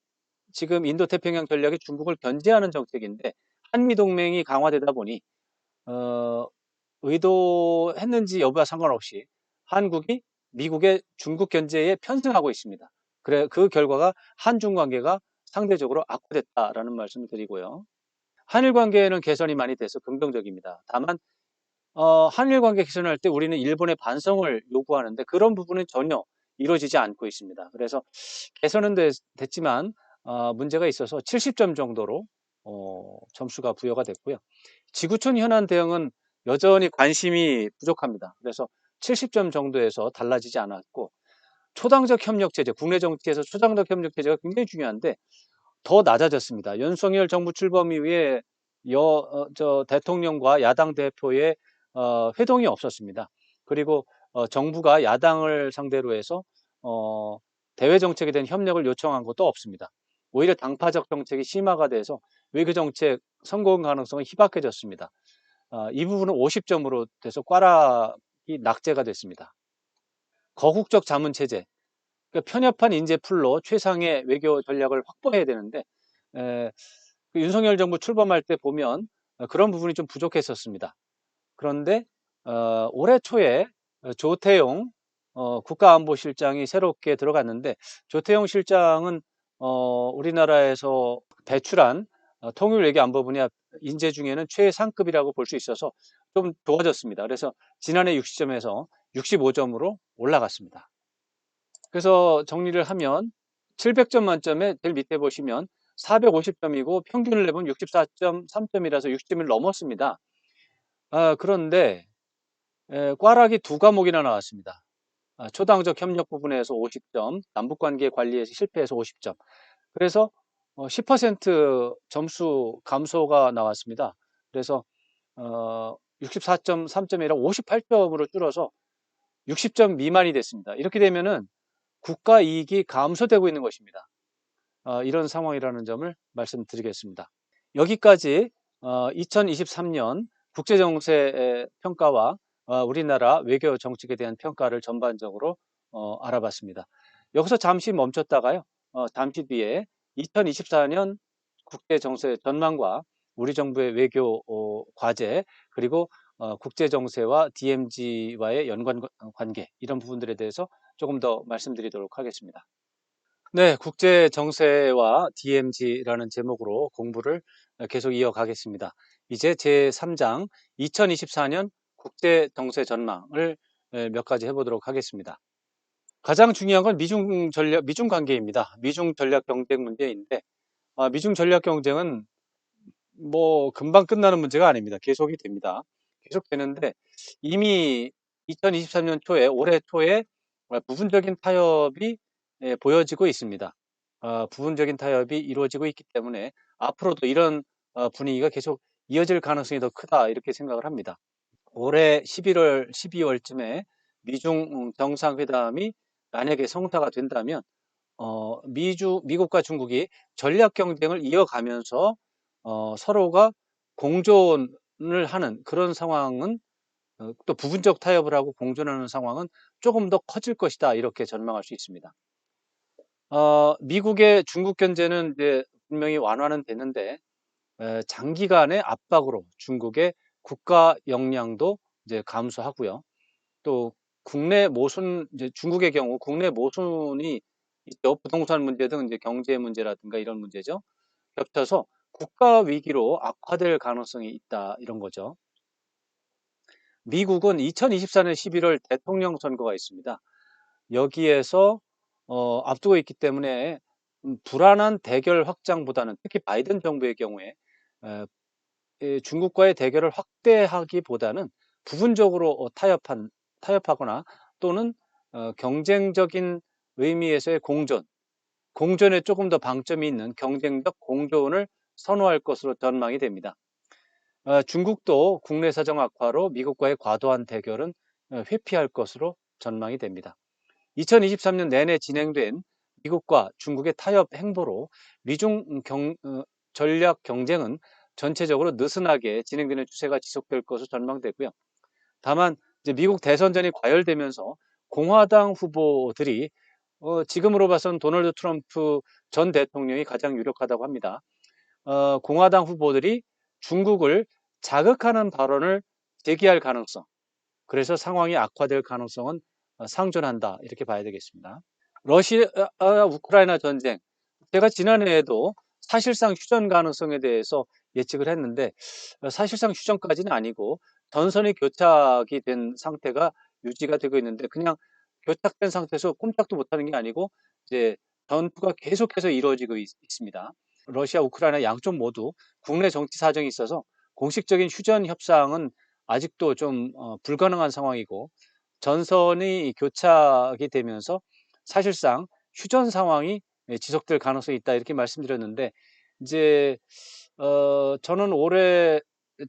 지금 인도태평양 전략이 중국을 견제하는 정책인데 한미 동맹이 강화되다 보니 의도했는지 여부와 상관없이 한국이 미국의 중국 견제에 편승하고 있습니다. 그래 그 결과가 한중 관계가 상대적으로 악화됐다라는 말씀을 드리고요. 한일 관계에는 개선이 많이 돼서 긍정적입니다. 다만 한일 관계 개선할 때 우리는 일본의 반성을 요구하는데 그런 부분은 전혀 이루어지지 않고 있습니다. 그래서 개선은 됐지만 문제가 있어서 70점 정도로 점수가 부여가 됐고요. 지구촌 현안 대응은 여전히 관심이 부족합니다. 그래서 70점 정도에서 달라지지 않았고 초당적 협력 체제, 국내 정치에서 초당적 협력 체제가 굉장히 중요한데 더 낮아졌습니다. 윤석열 정부 출범 이후에 대통령과 야당 대표의 회동이 없었습니다. 그리고 정부가 야당을 상대로 해서 대외 정책에 대한 협력을 요청한 것도 없습니다. 오히려 당파적 정책이 심화가 돼서 외교 정책 성공 가능성이 희박해졌습니다. 이 부분은 50점으로 돼서 꽈락이 낙제가 됐습니다. 거국적 자문 체제, 그러니까 편협한 인재 풀로 최상의 외교 전략을 확보해야 되는데 그 윤석열 정부 출범할 때 보면 그런 부분이 좀 부족했었습니다. 그런데 올해 초에 조태용 국가안보실장이 새롭게 들어갔는데 조태용 실장은 우리나라에서 배출한 통일외교안보 분야 인재 중에는 최상급이라고 볼 수 있어서 좀 좋아졌습니다. 그래서 지난해 60점에서 65점으로 올라갔습니다. 그래서 정리를 하면 700점 만점에 제일 밑에 보시면 450점이고 평균을 내보면 64.3점이라서 60점을 넘었습니다. 그런데 꽈락이 두 과목이나 나왔습니다. 초당적 협력 부분에서 50점, 남북관계 관리에서 실패해서 50점. 그래서 10% 점수 감소가 나왔습니다. 그래서 64.3점이라 58점으로 줄어서 60점 미만이 됐습니다. 이렇게 되면은 국가 이익이 감소되고 있는 것입니다. 이런 상황이라는 점을 말씀드리겠습니다. 여기까지 2023년 국제정세 평가와 우리나라 외교 정책에 대한 평가를 전반적으로 알아봤습니다. 여기서 잠시 멈췄다가요. 잠시 뒤에 2024년 국제정세 전망과 우리 정부의 외교 과제 그리고 국제정세와 DMZ와의 연관 관계 이런 부분들에 대해서 조금 더 말씀드리도록 하겠습니다. 네, 국제정세와 DMZ라는 제목으로 공부를 계속 이어가겠습니다. 이제 제3장 2024년 국제정세 전망을 몇 가지 해보도록 하겠습니다. 가장 중요한 건 미중 관계입니다. 미중 전략 경쟁 문제인데, 미중 전략 경쟁은 뭐 금방 끝나는 문제가 아닙니다. 계속이 됩니다. 계속 되는데 이미 2023년 초에 올해 초에 부분적인 타협이 보여지고 있습니다. 부분적인 타협이 이루어지고 있기 때문에 앞으로도 이런 분위기가 계속 이어질 가능성이 더 크다 이렇게 생각을 합니다. 올해 11월, 12월쯤에 미중 정상회담이 만약에 성사가 된다면 미국과 중국이 전략 경쟁을 이어가면서 서로가 공존을 하는 그런 상황은 또 부분적 타협을 하고 공존하는 상황은 조금 더 커질 것이다 이렇게 전망할 수 있습니다. 미국의 중국 견제는 이제 분명히 완화는 됐는데 장기간의 압박으로 중국의 국가 역량도 이제 감소하고요. 또 국내 모순 이제 중국의 경우 국내 모순이 있죠. 부동산 문제 등 이제 경제 문제라든가 이런 문제죠. 겹쳐서 국가 위기로 악화될 가능성이 있다 이런 거죠. 미국은 2024년 11월 대통령 선거가 있습니다. 여기에서 앞두고 있기 때문에 불안한 대결 확장보다는 특히 바이든 정부의 경우에 중국과의 대결을 확대하기보다는 부분적으로 타협하거나 또는 경쟁적인 의미에서의 공존에 조금 더 방점이 있는 경쟁적 공존을 선호할 것으로 전망이 됩니다. 중국도 국내 사정 악화로 미국과의 과도한 대결은 회피할 것으로 전망이 됩니다. 2023년 내내 진행된 미국과 중국의 타협 행보로 미중 전략 경쟁은 전체적으로 느슨하게 진행되는 추세가 지속될 것으로 전망되고요. 다만 이제 미국 대선전이 과열되면서 공화당 후보들이 지금으로 봐선 도널드 트럼프 전 대통령이 가장 유력하다고 합니다. 공화당 후보들이 중국을 자극하는 발언을 제기할 가능성, 그래서 상황이 악화될 가능성은 상존한다, 이렇게 봐야 되겠습니다. 러시아 우크라이나 전쟁, 제가 지난해에도 사실상 휴전 가능성에 대해서 예측을 했는데 사실상 휴전까지는 아니고 전선이 교착이 된 상태가 유지가 되고 있는데, 그냥 교착된 상태에서 꼼짝도 못하는 게 아니고 이제 전투가 계속해서 이루어지고 있습니다. 러시아 우크라이나 양쪽 모두 국내 정치 사정이 있어서 공식적인 휴전 협상은 아직도 좀 불가능한 상황이고, 전선이 교착이 되면서 사실상 휴전 상황이 지속될 가능성이 있다, 이렇게 말씀드렸는데, 이제 저는 올해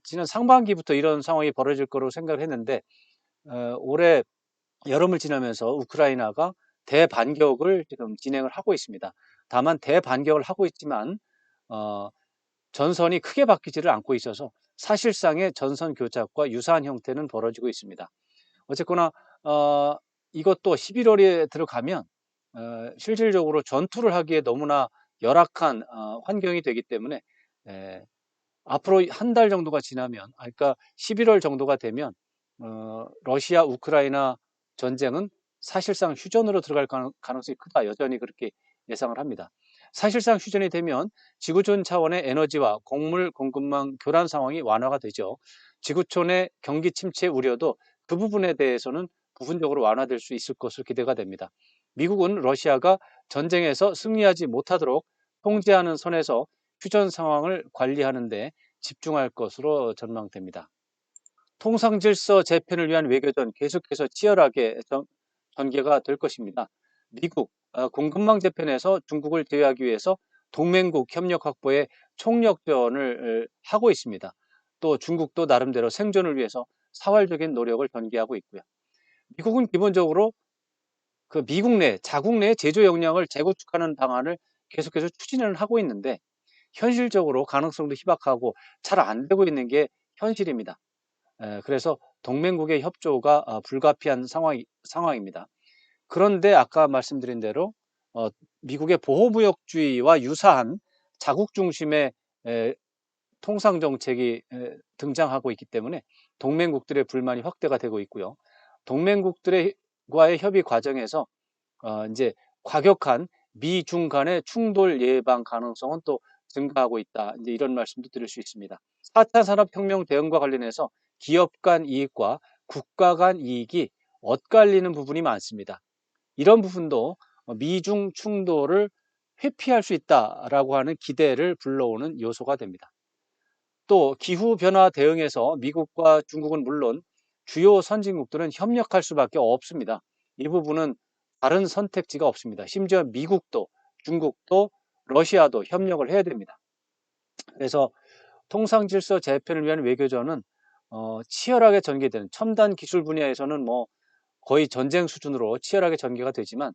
지난 상반기부터 이런 상황이 벌어질 거로 생각을 했는데 올해 여름을 지나면서 우크라이나가 대반격을 지금 진행을 하고 있습니다. 다만 대반격을 하고 있지만 전선이 크게 바뀌지를 않고 있어서 사실상의 전선 교착과 유사한 형태는 벌어지고 있습니다. 어쨌거나 이것도 11월에 들어가면 실질적으로 전투를 하기에 너무나 열악한 환경이 되기 때문에 앞으로 한 달 정도가 지나면, 그러니까 11월 정도가 되면 러시아 우크라이나 전쟁은 사실상 휴전으로 들어갈 가능성이 크다, 여전히 그렇게 예상을 합니다. 사실상 휴전이 되면 지구촌 차원의 에너지와 곡물 공급망 교란 상황이 완화가 되죠. 지구촌의 경기 침체 우려도 그 부분에 대해서는 부분적으로 완화될 수 있을 것으로 기대가 됩니다. 미국은 러시아가 전쟁에서 승리하지 못하도록 통제하는 선에서 휴전 상황을 관리하는 데 집중할 것으로 전망됩니다. 통상질서 재편을 위한 외교전 계속해서 치열하게 전개가 될 것입니다. 미국 공급망 재편에서 중국을 제외하기 위해서 동맹국 협력 확보에 총력전을 하고 있습니다. 또 중국도 나름대로 생존을 위해서 사활적인 노력을 전개하고 있고요. 미국은 기본적으로 그 미국 내 자국 내 제조 역량을 재구축하는 방안을 계속해서 추진을 하고 있는데, 현실적으로 가능성도 희박하고 잘 안 되고 있는 게 현실입니다. 그래서 동맹국의 협조가 불가피한 상황입니다. 그런데 아까 말씀드린 대로 미국의 보호무역주의와 유사한 자국 중심의 통상정책이 등장하고 있기 때문에 동맹국들의 불만이 확대가 되고 있고요. 동맹국들과의 협의 과정에서 이제 과격한 미중 간의 충돌 예방 가능성은 또 증가하고 있다, 이제 이런 말씀도 드릴 수 있습니다. 4차 산업혁명 대응과 관련해서 기업 간 이익과 국가 간 이익이 엇갈리는 부분이 많습니다. 이런 부분도 미중 충돌을 회피할 수 있다라고 하는 기대를 불러오는 요소가 됩니다. 또 기후변화 대응에서 미국과 중국은 물론 주요 선진국들은 협력할 수밖에 없습니다. 이 부분은 다른 선택지가 없습니다. 심지어 미국도 중국도 러시아도 협력을 해야 됩니다. 그래서 통상질서 재편을 위한 외교전은 치열하게 전개되는, 첨단 기술 분야에서는 뭐 거의 전쟁 수준으로 치열하게 전개가 되지만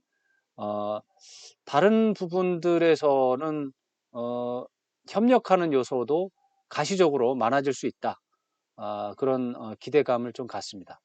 다른 부분들에서는 협력하는 요소도 가시적으로 많아질 수 있다, 그런 기대감을 좀 갖습니다.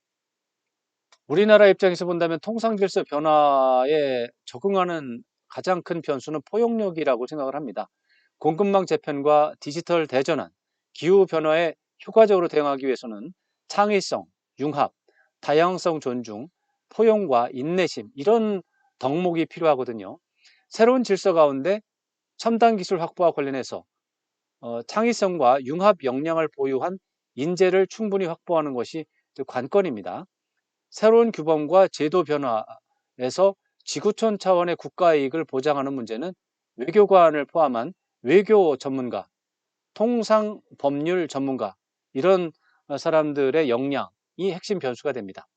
우리나라 입장에서 본다면 통상질서 변화에 적응하는 가장 큰 변수는 포용력이라고 생각을 합니다. 공급망 재편과 디지털 대전환, 기후변화에 효과적으로 대응하기 위해서는 창의성, 융합, 다양성 존중, 포용과 인내심, 이런 덕목이 필요하거든요. 새로운 질서 가운데 첨단 기술 확보와 관련해서 창의성과 융합 역량을 보유한 인재를 충분히 확보하는 것이 관건입니다. 새로운 규범과 제도 변화에서 지구촌 차원의 국가 이익을 보장하는 문제는 외교관을 포함한 외교 전문가, 통상 법률 전문가, 이런 사람들의 역량이 핵심 변수가 됩니다.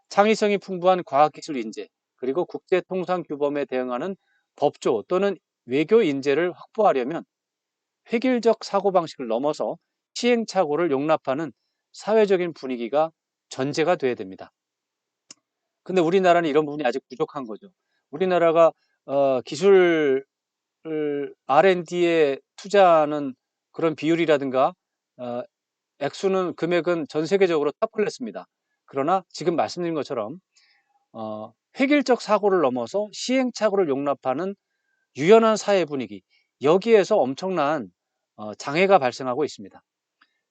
창의성이 풍부한 과학기술 인재, 그리고 국제 통상 규범에 대응하는 법조 또는 외교 인재를 확보하려면 획일적 사고방식을 넘어서 시행착오를 용납하는 사회적인 분위기가 전제가 돼야 됩니다. 근데 우리나라는 이런 부분이 아직 부족한 거죠. 우리나라가 기술 R&D에 투자하는 그런 비율이라든가 액수는, 금액은 전 세계적으로 탑클래스입니다. 그러나 지금 말씀드린 것처럼 획일적 사고를 넘어서 시행착오를 용납하는 유연한 사회 분위기, 여기에서 엄청난 장애가 발생하고 있습니다.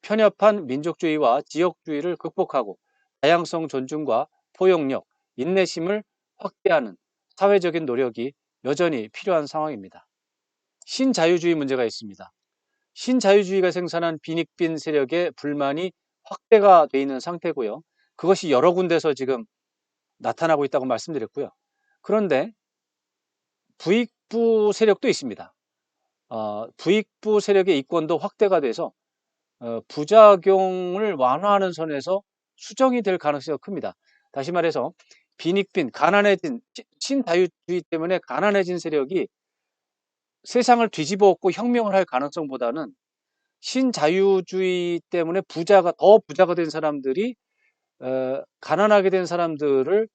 편협한 민족주의와 지역주의를 극복하고 다양성 존중과 포용력, 인내심을 확대하는 사회적인 노력이 여전히 필요한 상황입니다. 신자유주의 문제가 있습니다. 신자유주의가 생산한 빈익빈 세력의 불만이 확대가 돼 있는 상태고요. 그것이 여러 군데서 지금 나타나고 있다고 말씀드렸고요. 그런데 부익부 세력도 있습니다. 부익부 세력의 이권도 확대가 돼서 부작용을 완화하는 선에서 수정이 될 가능성이 큽니다. 다시 말해서 빈익빈, 가난해진, 신자유주의 때문에 가난해진 세력이 세상을 뒤집어 엎고 혁명을 할 가능성보다는 신자유주의 때문에 더 부자가 된 사람들이 가난하게 된 사람들을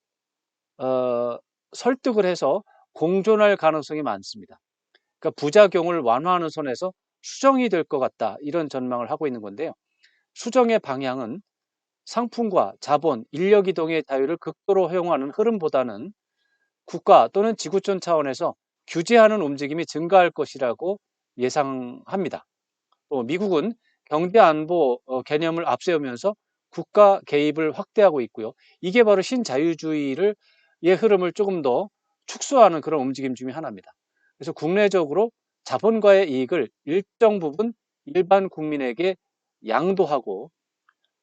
설득을 해서 공존할 가능성이 많습니다. 그러니까 부작용을 완화하는 선에서 수정이 될 것 같다, 이런 전망을 하고 있는 건데요. 수정의 방향은 상품과 자본, 인력 이동의 자유를 극도로 허용하는 흐름보다는 국가 또는 지구촌 차원에서 규제하는 움직임이 증가할 것이라고 예상합니다. 또 미국은 경제 안보 개념을 앞세우면서 국가 개입을 확대하고 있고요. 이게 바로 신자유주의의 흐름을 조금 더 축소하는 그런 움직임 중에 하나입니다. 그래서 국내적으로 자본가의 이익을 일정 부분 일반 국민에게 양도하고,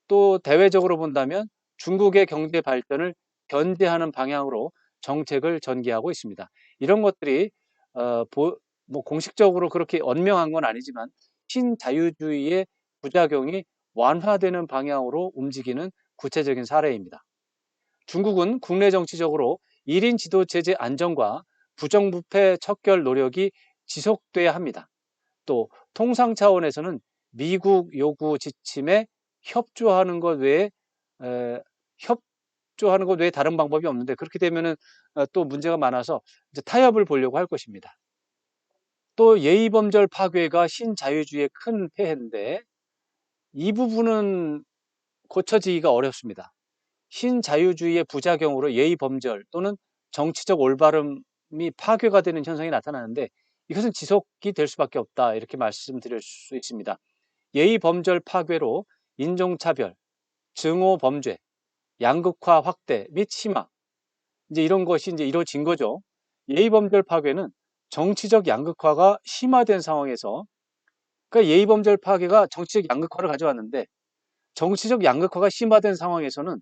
또 대외적으로 본다면 중국의 경제 발전을 견제하는 방향으로 정책을 전개하고 있습니다. 이런 것들이 뭐 공식적으로 그렇게 언명한 건 아니지만 신자유주의의 부작용이 완화되는 방향으로 움직이는 구체적인 사례입니다. 중국은 국내 정치적으로 1인 지도 체제 안정과 부정부패 척결 노력이 지속돼야 합니다. 또 통상 차원에서는 미국 요구 지침에 협조하는 것 외에 다른 방법이 없는데, 그렇게 되면은 또 문제가 많아서 이제 타협을 보려고 할 것입니다. 또 예의범절 파괴가 신자유주의의 큰 폐해인데, 이 부분은 고쳐지기가 어렵습니다. 신자유주의의 부작용으로 예의범절 또는 정치적 올바름이 파괴가 되는 현상이 나타나는데, 이것은 지속이 될 수밖에 없다, 이렇게 말씀드릴 수 있습니다. 예의범절 파괴로 인종차별, 증오범죄, 양극화 확대 및 심화, 이제 이런 것이 이제 이루어진 거죠. 예의범절 파괴는 정치적 양극화가 심화된 상황에서, 그러니까 예의범절 파괴가 정치적 양극화를 가져왔는데, 정치적 양극화가 심화된 상황에서는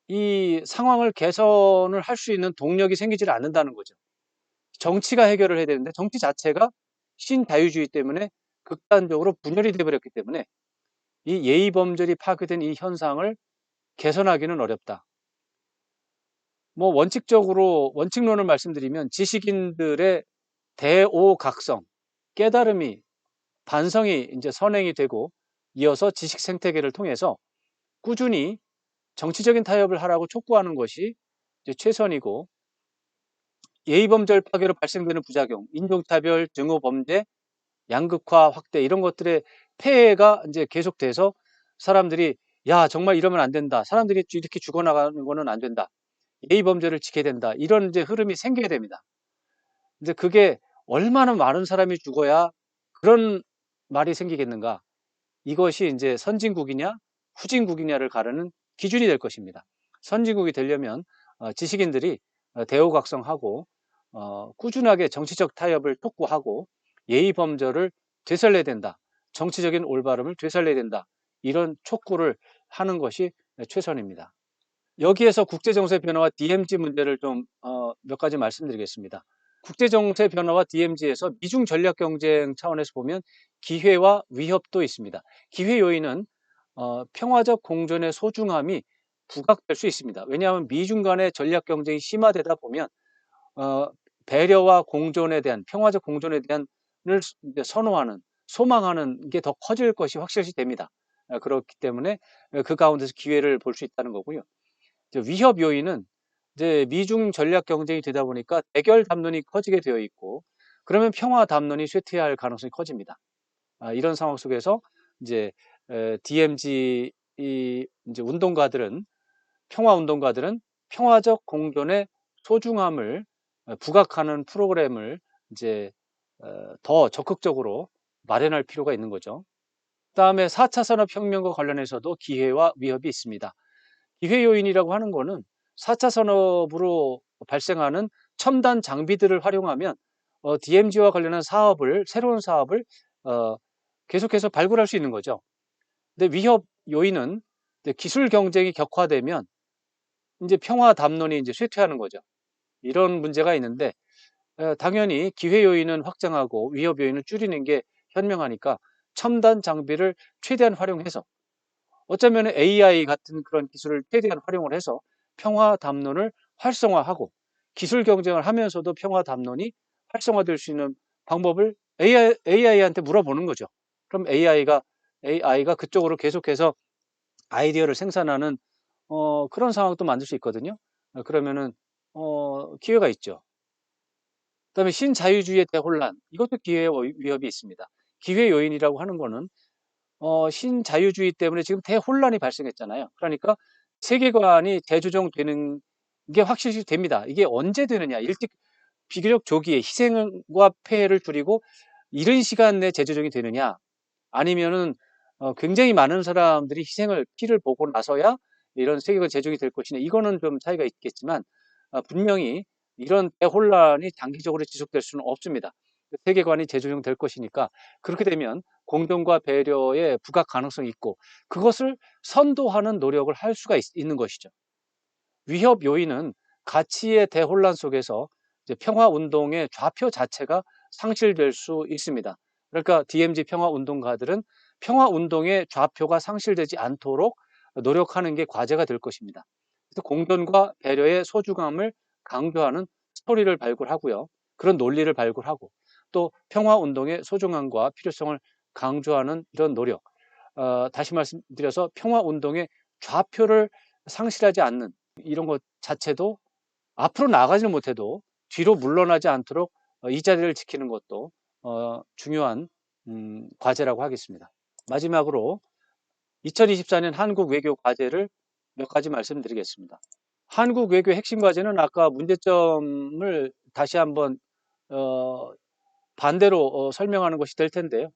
이 상황을 개선을 할 수 있는 동력이 생기질 않는다는 거죠. 정치가 해결을 해야 되는데 정치 자체가 신자유주의 때문에 극단적으로 분열이 돼 버렸기 때문에 이 예의범절이 파괴된 이 현상을 개선하기는 어렵다. 뭐 원칙론을 말씀드리면 지식인들의 대오각성, 깨달음이, 반성이 이제 선행이 되고, 이어서 지식 생태계를 통해서 꾸준히 정치적인 타협을 하라고 촉구하는 것이 이제 최선이고, 예의범절 파괴로 발생되는 부작용, 인종차별, 증오범죄, 양극화 확대, 이런 것들의 폐해가 이제 계속돼서 사람들이 야, 정말 이러면 안 된다, 사람들이 이렇게 죽어나가는 거는 안 된다, 예의범절을 지켜야 된다, 이런 이제 흐름이 생겨야 됩니다. 근데 그게 얼마나 많은 사람이 죽어야 그런 말이 생기겠는가? 이것이 이제 선진국이냐 후진국이냐를 가르는 기준이 될 것입니다. 선진국이 되려면 지식인들이 대우각성하고 꾸준하게 정치적 타협을 촉구하고 예의범절을 되살려야 된다, 정치적인 올바름을 되살려야 된다, 이런 촉구를 하는 것이 최선입니다. 여기에서 국제정세 변화와 DMZ 문제를 좀 몇 가지 말씀드리겠습니다. 국제정세 변화와 DMZ에서 미중 전략 경쟁 차원에서 보면 기회와 위협도 있습니다. 기회 요인은 평화적 공존의 소중함이 부각될 수 있습니다. 왜냐하면 미중 간의 전략 경쟁이 심화되다 보면 배려와 공존에 대한, 평화적 공존에 대한 을 선호하는, 소망하는 게 더 커질 것이 확실시 됩니다. 그렇기 때문에 그 가운데서 기회를 볼 수 있다는 거고요. 위협 요인은 이제 미중 전략 경쟁이 되다 보니까 대결 담론이 커지게 되어 있고, 그러면 평화 담론이 쇠퇴할 가능성이 커집니다. 이런 상황 속에서 이제 DMZ 이제 평화 운동가들은 평화적 공존의 소중함을 부각하는 프로그램을 이제 더 적극적으로 마련할 필요가 있는 거죠. 그다음에 4차 산업혁명과 관련해서도 기회와 위협이 있습니다. 기회 요인이라고 하는 거는 4차 산업으로 발생하는 첨단 장비들을 활용하면 DMZ와 관련한 새로운 사업을 어, 계속해서 발굴할 수 있는 거죠. 근데 위협 요인은 이제 기술 경쟁이 격화되면 이제 평화 담론이 이제 쇠퇴하는 거죠. 이런 문제가 있는데 당연히 기회 요인은 확장하고 위협 요인은 줄이는 게 현명하니까 첨단 장비를 최대한 활용해서 어쩌면 AI 같은 그런 기술을 최대한 활용을 해서 평화 담론을 활성화하고 기술 경쟁을 하면서도 평화 담론이 활성화될 수 있는 방법을 AI한테 물어보는 거죠. 그럼 AI가 그쪽으로 계속해서 아이디어를 생산하는 그런 상황도 만들 수 있거든요. 그러면은 기회가 있죠. 그다음에 신자유주의의 대혼란 이것도 기회와 위협이 있습니다. 기회 요인이라고 하는 거는 신자유주의 때문에 지금 대혼란이 발생했잖아요. 그러니까 세계관이 재조정되는 게 확실시 됩니다. 이게 언제 되느냐? 일찍 비교적 조기에 희생과 폐해를 줄이고 이른 시간 내에 재조정이 되느냐? 아니면은 굉장히 많은 사람들이 피를 보고 나서야 이런 세계가 재정이 될 것이냐 이거는 좀 차이가 있겠지만 분명히 이런 대혼란이 장기적으로 지속될 수는 없습니다. 세계관이 재조정될 것이니까 그렇게 되면 공정과 배려의 부각 가능성이 있고 그것을 선도하는 노력을 할 수가 있는 것이죠. 위협 요인은 가치의 대혼란 속에서 이제 평화 운동의 좌표 자체가 상실될 수 있습니다. 그러니까 DMZ 평화 운동가들은 평화 운동의 좌표가 상실되지 않도록 노력하는 게 과제가 될 것입니다. 그래서 공존과 배려의 소중함을 강조하는 스토리를 발굴하고요. 그런 논리를 발굴하고 또 평화 운동의 소중함과 필요성을 강조하는 이런 노력. 다시 말씀드려서 평화 운동의 좌표를 상실하지 않는 이런 것 자체도 앞으로 나가지는 못해도 뒤로 물러나지 않도록 이 자리를 지키는 것도 중요한 과제라고 하겠습니다. 마지막으로 2024년 한국 외교 과제를 몇 가지 말씀드리겠습니다. 한국 외교 핵심 과제는 아까 문제점을 다시 한번 반대로 설명하는 것이 될 텐데요.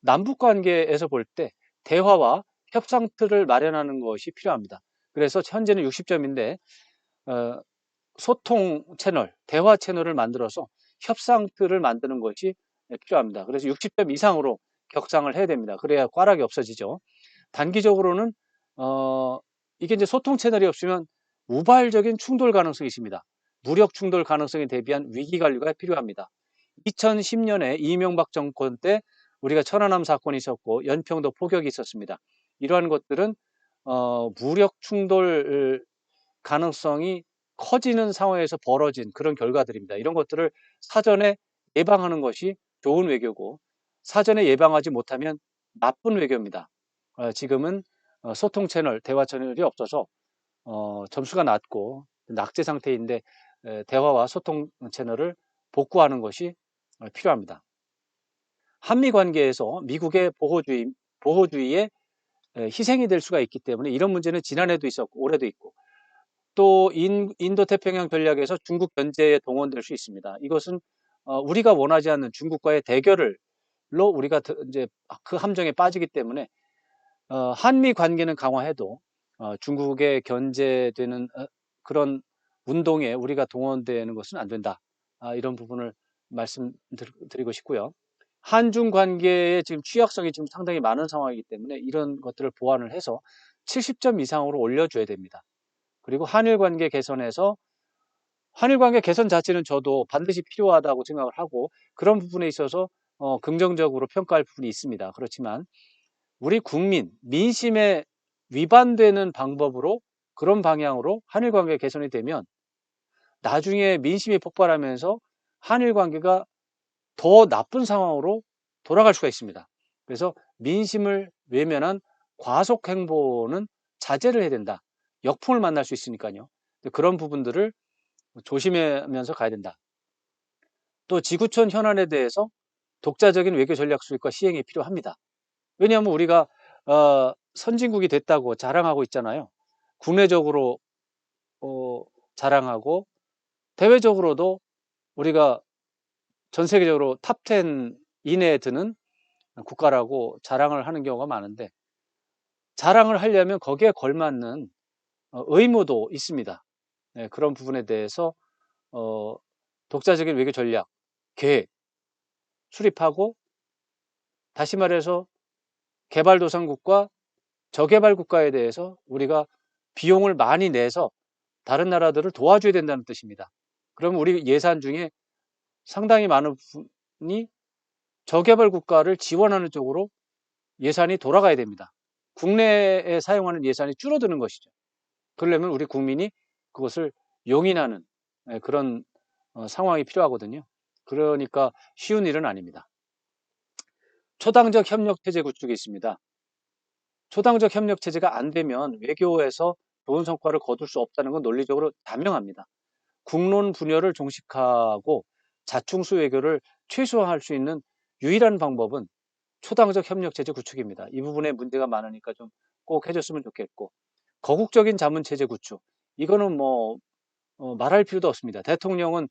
남북 관계에서 볼 때 대화와 협상 틀을 마련하는 것이 필요합니다. 그래서 현재는 60점인데 소통 채널, 대화 채널을 만들어서 협상 틀을 만드는 것이 필요합니다. 그래서 60점 이상으로 격상을 해야 됩니다. 그래야 꽈락이 없어지죠. 단기적으로는 이게 이제 소통 채널이 없으면 우발적인 충돌 가능성이 있습니다. 무력 충돌 가능성에 대비한 위기 관리가 필요합니다. 2010년에 이명박 정권 때 우리가 천안함 사건이 있었고 연평도 포격이 있었습니다. 이러한 것들은 무력 충돌 가능성이 커지는 상황에서 벌어진 그런 결과들입니다. 이런 것들을 사전에 예방하는 것이 좋은 외교고 사전에 예방하지 못하면 나쁜 외교입니다. 지금은 소통 채널, 대화 채널이 없어서 점수가 낮고 낙제 상태인데 대화와 소통 채널을 복구하는 것이 필요합니다. 한미 관계에서 미국의 보호주의에 희생이 될 수가 있기 때문에 이런 문제는 지난해도 있었고 올해도 있고 또 인도 태평양 전략에서 중국 견제에 동원될 수 있습니다. 이것은 우리가 원하지 않는 중국과의 대결로 우리가 이제 그 함정에 빠지기 때문에 한미 관계는 강화해도 중국에 견제되는 그런 운동에 우리가 동원되는 것은 안 된다. 이런 부분을 말씀드리고 싶고요. 한중 관계의 지금 취약성이 지금 상당히 많은 상황이기 때문에 이런 것들을 보완을 해서 70점 이상으로 올려줘야 됩니다. 그리고 한일 관계 개선에서 한일 관계 개선 자체는 저도 반드시 필요하다고 생각을 하고 그런 부분에 있어서 긍정적으로 평가할 부분이 있습니다. 그렇지만 우리 국민, 민심에 위반되는 방법으로 그런 방향으로 한일 관계 개선이 되면 나중에 민심이 폭발하면서 한일 관계가 더 나쁜 상황으로 돌아갈 수가 있습니다. 그래서 민심을 외면한 과속 행보는 자제를 해야 된다. 역풍을 만날 수 있으니까요. 그런 부분들을 조심하면서 가야 된다. 또 지구촌 현안에 대해서 독자적인 외교 전략 수립과 시행이 필요합니다. 왜냐하면 우리가 선진국이 됐다고 자랑하고 있잖아요. 국내적으로 자랑하고 대외적으로도 우리가 전 세계적으로 탑10 이내에 드는 국가라고 자랑을 하는 경우가 많은데, 자랑을 하려면 거기에 걸맞는 의무도 있습니다. 네, 그런 부분에 대해서 어, 독자적인 외교 전략, 계획 수립하고, 다시 말해서 개발도상국과 저개발 국가에 대해서 우리가 비용을 많이 내서 다른 나라들을 도와줘야 된다는 뜻입니다. 그럼 우리 예산 중에 상당히 많은 부분이 저개발 국가를 지원하는 쪽으로 예산이 돌아가야 됩니다. 국내에 사용하는 예산이 줄어드는 것이죠. 그러려면 우리 국민이 그것을 용인하는 그런 상황이 필요하거든요. 그러니까 쉬운 일은 아닙니다. 초당적 협력 체제 구축이 있습니다. 초당적 협력 체제가 안 되면 외교에서 좋은 성과를 거둘 수 없다는 건 논리적으로 자명합니다. 국론 분열을 종식하고 자충수 외교를 최소화할 수 있는 유일한 방법은 초당적 협력 체제 구축입니다. 이 부분에 문제가 많으니까 좀 꼭 해줬으면 좋겠고, 거국적인 자문 체제 구축, 이거는 뭐 말할 필요도 없습니다. 대통령은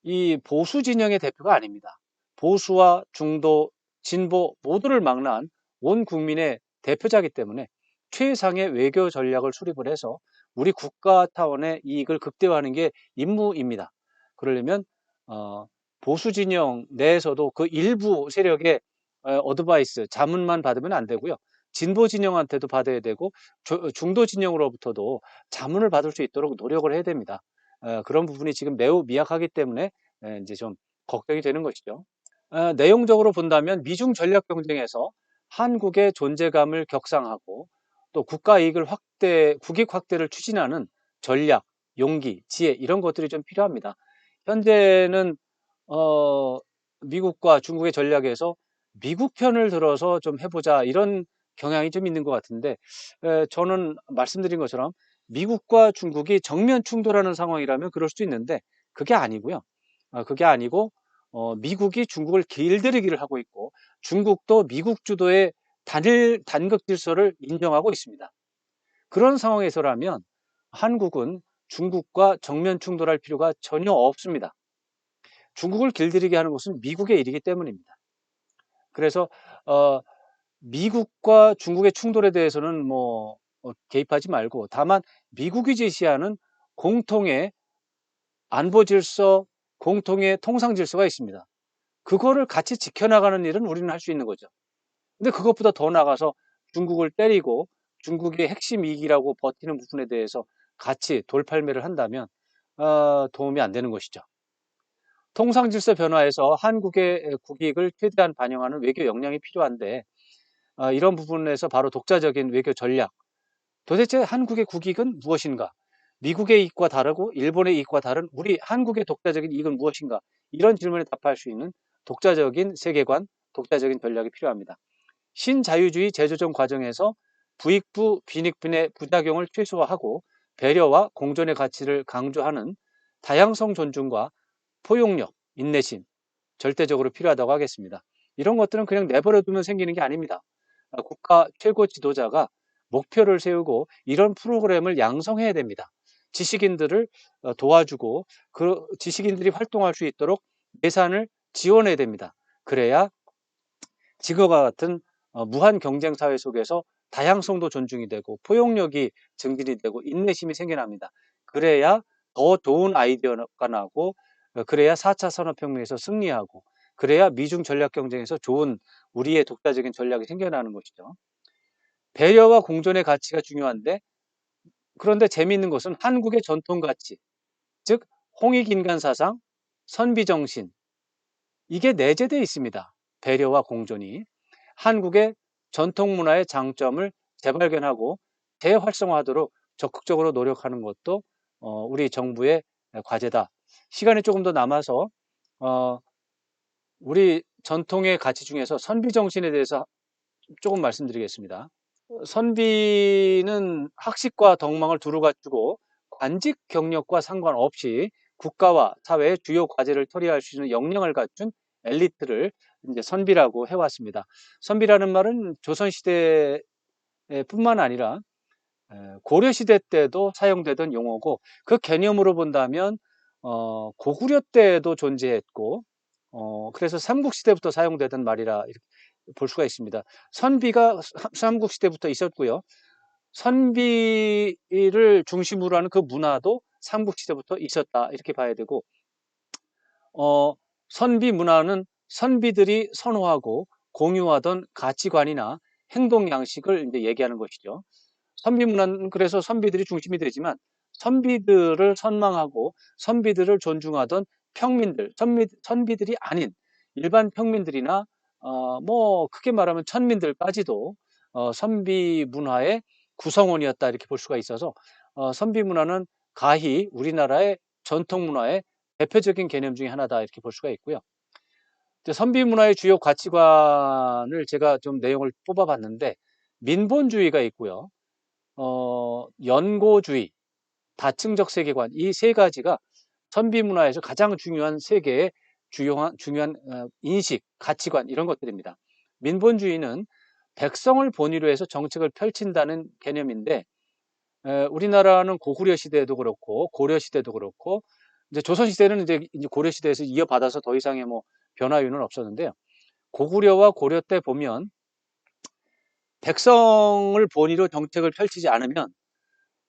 이 보수 진영의 대표가 아닙니다. 보수와 중도, 진보 모두를 망라한 온 국민의 대표자이기 때문에 최상의 외교 전략을 수립을 해서 우리 국가 차원의 이익을 극대화하는 게 임무입니다. 그러려면 보수 진영 내에서도 그 일부 세력의 어드바이스, 자문만 받으면 안 되고요. 진보 진영한테도 받아야 되고 중도 진영으로부터도 자문을 받을 수 있도록 노력을 해야 됩니다. 그런 부분이 지금 매우 미약하기 때문에 이제 좀 걱정이 되는 것이죠. 내용적으로 본다면 미중 전략 경쟁에서 한국의 존재감을 격상하고 또 국가 이익을 국익 확대를 추진하는 전략, 용기, 지혜 이런 것들이 좀 필요합니다. 현재는 미국과 중국의 전략에서 미국 편을 들어서 좀 해보자 이런 경향이 좀 있는 것 같은데, 저는 말씀드린 것처럼 미국과 중국이 정면 충돌하는 상황이라면 그럴 수도 있는데 그게 아니고요. 그게 아니고 미국이 중국을 길들이기를 하고 있고 중국도 미국 주도의 단일 단극 질서를 인정하고 있습니다. 그런 상황에서라면 한국은 중국과 정면 충돌할 필요가 전혀 없습니다. 중국을 길들이게 하는 것은 미국의 일이기 때문입니다. 그래서 미국과 중국의 충돌에 대해서는 뭐 개입하지 말고, 다만 미국이 제시하는 공통의 안보 질서, 공통의 통상 질서가 있습니다. 그거를 같이 지켜나가는 일은 우리는 할 수 있는 거죠. 근데 그것보다 더 나가서 중국을 때리고 중국의 핵심 이익이라고 버티는 부분에 대해서 같이 돌팔매를 한다면 도움이 안 되는 것이죠. 통상 질서 변화에서 한국의 국익을 최대한 반영하는 외교 역량이 필요한데, 이런 부분에서 바로 독자적인 외교 전략, 도대체 한국의 국익은 무엇인가? 미국의 이익과 다르고 일본의 이익과 다른 우리 한국의 독자적인 이익은 무엇인가? 이런 질문에 답할 수 있는 독자적인 세계관, 독자적인 전략이 필요합니다. 신자유주의 재조정 과정에서 부익부 빈익빈의 부작용을 최소화하고 배려와 공존의 가치를 강조하는 다양성 존중과 포용력, 인내심, 절대적으로 필요하다고 하겠습니다. 이런 것들은 그냥 내버려 두면 생기는 게 아닙니다. 국가 최고 지도자가 목표를 세우고 이런 프로그램을 양성해야 됩니다. 지식인들을 도와주고 그 지식인들이 활동할 수 있도록 예산을 지원해야 됩니다. 그래야 지금과 같은 무한 경쟁 사회 속에서 다양성도 존중이 되고 포용력이 증진이 되고 인내심이 생겨납니다. 그래야 더 좋은 아이디어가 나고, 그래야 4차 산업혁명에서 승리하고, 그래야 미중 전략 경쟁에서 좋은 우리의 독자적인 전략이 생겨나는 것이죠. 배려와 공존의 가치가 중요한데, 그런데 재미있는 것은 한국의 전통 가치, 즉 홍익인간 사상, 선비정신, 이게 내재되어 있습니다. 배려와 공존이. 한국의 전통 문화의 장점을 재발견하고 재활성화하도록 적극적으로 노력하는 것도 우리 정부의 과제다. 시간이 조금 더 남아서 우리 전통의 가치 중에서 선비정신에 대해서 조금 말씀드리겠습니다. 선비는 학식과 덕망을 두루 갖추고 관직 경력과 상관없이 국가와 사회의 주요 과제를 처리할 수 있는 역량을 갖춘 엘리트를 이제 선비라고 해왔습니다. 선비라는 말은 조선시대 뿐만 아니라 고려시대 때도 사용되던 용어고, 그 개념으로 본다면 고구려 때도 존재했고 그래서 삼국시대부터 사용되던 말이라 이렇게 볼 수가 있습니다. 선비가 삼국시대부터 있었고요. 선비를 중심으로 하는 그 문화도 삼국시대부터 있었다 이렇게 봐야 되고, 선비 문화는 선비들이 선호하고 공유하던 가치관이나 행동 양식을 이제 얘기하는 것이죠. 선비 문화는 그래서 선비들이 중심이 되지만, 선비들을 선망하고 선비들을 존중하던 평민들, 선비들이 아닌 일반 평민들이나 뭐 크게 말하면 천민들까지도 선비 문화의 구성원이었다 이렇게 볼 수가 있어서, 선비 문화는 가히 우리나라의 전통 문화의 대표적인 개념 중에 하나다 이렇게 볼 수가 있고요. 선비 문화의 주요 가치관을 제가 좀 내용을 뽑아봤는데, 민본주의가 있고요. 연고주의, 다층적 세계관, 이 세 가지가 선비 문화에서 가장 중요한 세 개의 중요한 인식, 가치관 이런 것들입니다. 민본주의는 백성을 본위로 해서 정책을 펼친다는 개념인데, 우리나라는 고구려 시대에도 그렇고 고려 시대도 그렇고 이제 조선 시대는 이제 고려 시대에서 이어받아서 더 이상의 뭐 변화 요인은 없었는데요. 고구려와 고려 때 보면 백성을 본위로 정책을 펼치지 않으면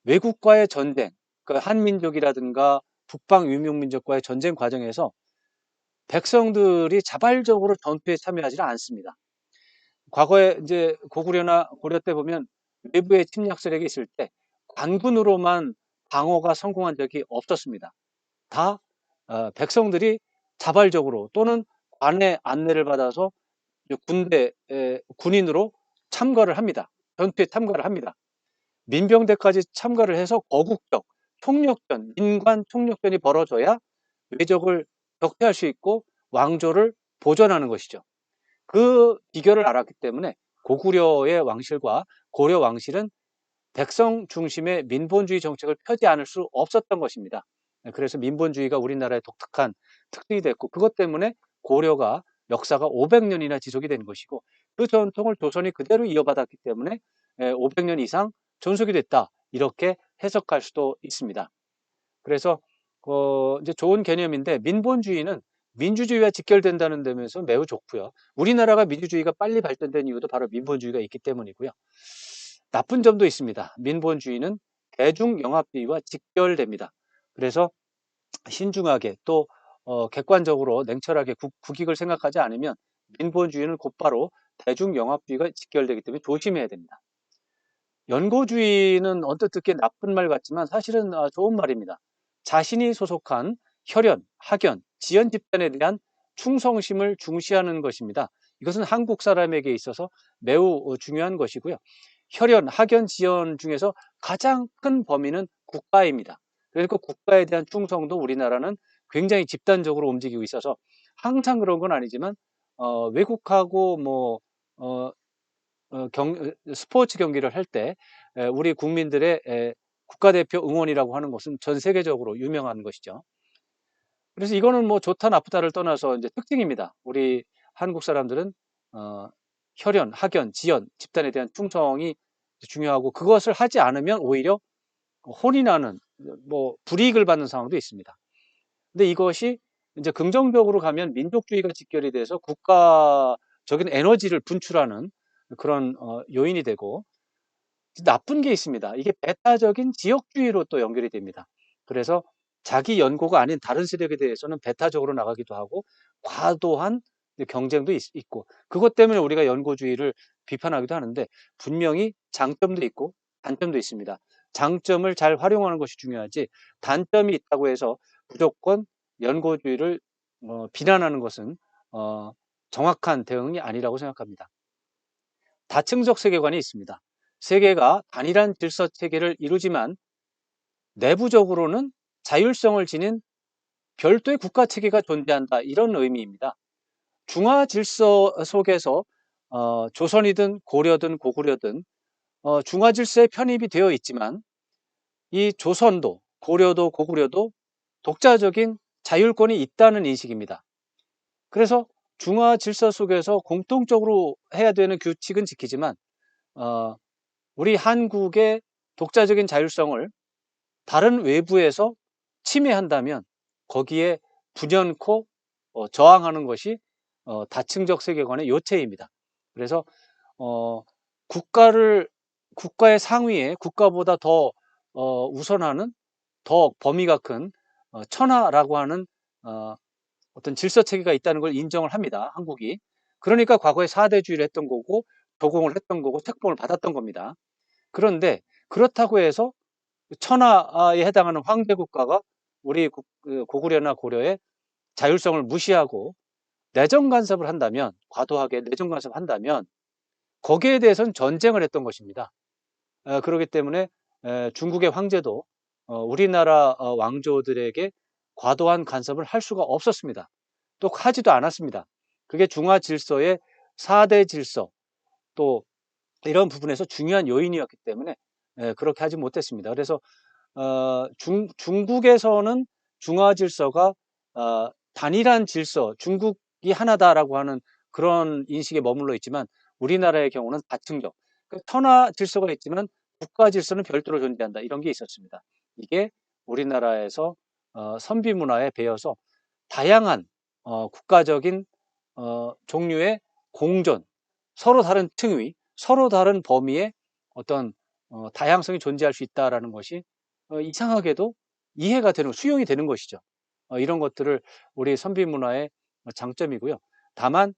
외국과의 전쟁, 그 한민족이라든가 북방 유목민족과의 전쟁 과정에서 백성들이 자발적으로 전투에 참여하지는 않습니다. 과거에 이제 고구려나 고려 때 보면 외부의 침략 세력이 있을 때 관군으로만 방어가 성공한 적이 없었습니다. 다 백성들이 자발적으로 또는 관의 안내를 받아서 군대 군인으로 참가를 합니다. 전투에 참가를 합니다. 민병대까지 참가를 해서 거국적 총력전, 민관 총력전이 벌어져야 외적을 격퇴할 수 있고 왕조를 보존하는 것이죠. 그 비결을 알았기 때문에 고구려의 왕실과 고려 왕실은 백성 중심의 민본주의 정책을 펴지 않을 수 없었던 것입니다. 그래서 민본주의가 우리나라의 독특한 특징이 됐고, 그것 때문에 고려가 역사가 500년이나 지속이 된 것이고, 그 전통을 조선이 그대로 이어받았기 때문에 500년 이상 존속이 됐다 이렇게 해석할 수도 있습니다. 그래서 이제 좋은 개념인데, 민본주의는 민주주의와 직결된다는 점에서 매우 좋고요. 우리나라가 민주주의가 빨리 발전된 이유도 바로 민본주의가 있기 때문이고요. 나쁜 점도 있습니다. 민본주의는 대중영합주의와 직결됩니다. 그래서 신중하게 또 객관적으로 냉철하게 국익을 생각하지 않으면 민본주의는 곧바로 대중영합주의가 직결되기 때문에 조심해야 됩니다. 연고주의는 언뜻 듣기에 나쁜 말 같지만 사실은 좋은 말입니다. 자신이 소속한 혈연, 학연, 지연 집단에 대한 충성심을 중시하는 것입니다. 이것은 한국 사람에게 있어서 매우 중요한 것이고요. 혈연, 학연, 지연 중에서 가장 큰 범위는 국가입니다. 그러니까 국가에 대한 충성도 우리나라는 굉장히 집단적으로 움직이고 있어서 항상 그런 건 아니지만 외국하고 뭐 스포츠 경기를 할 때 우리 국민들의 국가대표 응원이라고 하는 것은 전 세계적으로 유명한 것이죠. 그래서 이거는 뭐 좋다 나쁘다를 떠나서 이제 특징입니다. 우리 한국 사람들은 혈연, 학연, 지연, 집단에 대한 충성이 중요하고, 그것을 하지 않으면 오히려 혼이 나는 뭐 불이익을 받는 상황도 있습니다. 근데 이것이 이제 긍정적으로 가면 민족주의가 직결이 돼서 국가적인 에너지를 분출하는 그런 요인이 되고, 나쁜 게 있습니다. 이게 배타적인 지역주의로 또 연결이 됩니다. 그래서 자기 연고가 아닌 다른 세력에 대해서는 배타적으로 나가기도 하고 과도한 경쟁도 있고, 그것 때문에 우리가 연고주의를 비판하기도 하는데 분명히 장점도 있고 단점도 있습니다. 장점을 잘 활용하는 것이 중요하지, 단점이 있다고 해서 무조건 연고주의를 비난하는 것은 정확한 대응이 아니라고 생각합니다. 다층적 세계관이 있습니다. 세계가 단일한 질서 체계를 이루지만 내부적으로는 자율성을 지닌 별도의 국가 체계가 존재한다, 이런 의미입니다. 중화 질서 속에서 조선이든 고려든 고구려든 중화 질서에 편입이 되어 있지만, 이 조선도 고려도 고구려도 독자적인 자율권이 있다는 인식입니다. 그래서 중화 질서 속에서 공통적으로 해야 되는 규칙은 지키지만 우리 한국의 독자적인 자율성을 다른 외부에서 침해한다면 거기에 불연코 저항하는 것이 다층적 세계관의 요체입니다. 그래서 국가의 상위에 국가보다 더 우선하는 더 범위가 큰 천하라고 하는 어떤 질서 체계가 있다는 걸 인정을 합니다. 한국이. 그러니까 과거에 사대주의를 했던 거고 도공을 했던 거고 책봉을 받았던 겁니다. 그런데 그렇다고 해서 천하에 해당하는 황제 국가가 우리 고구려나 고려의 자율성을 무시하고 내정 간섭을 한다면, 과도하게 내정 간섭을 한다면 거기에 대해서는 전쟁을 했던 것입니다. 그렇기 때문에 중국의 황제도 우리나라 왕조들에게 과도한 간섭을 할 수가 없었습니다. 또 하지도 않았습니다. 그게 중화 질서의 4대 질서 또 이런 부분에서 중요한 요인이었기 때문에 그렇게 하지 못했습니다. 그래서 중국에서는 중화 질서가 단일한 질서, 중국이 하나다라고 하는 그런 인식에 머물러 있지만 우리나라의 경우는 다층적, 그러니까 천하 질서가 있지만 국가 질서는 별도로 존재한다. 이런 게 있었습니다. 이게 우리나라에서 선비 문화에 배어서 다양한 국가적인 종류의 공존, 서로 다른 층위, 서로 다른 범위의 어떤 다양성이 존재할 수 있다라는 것이 이상하게도 이해가 되는, 수용이 되는 것이죠. 이런 것들을 우리 선비 문화의 장점이고요. 다만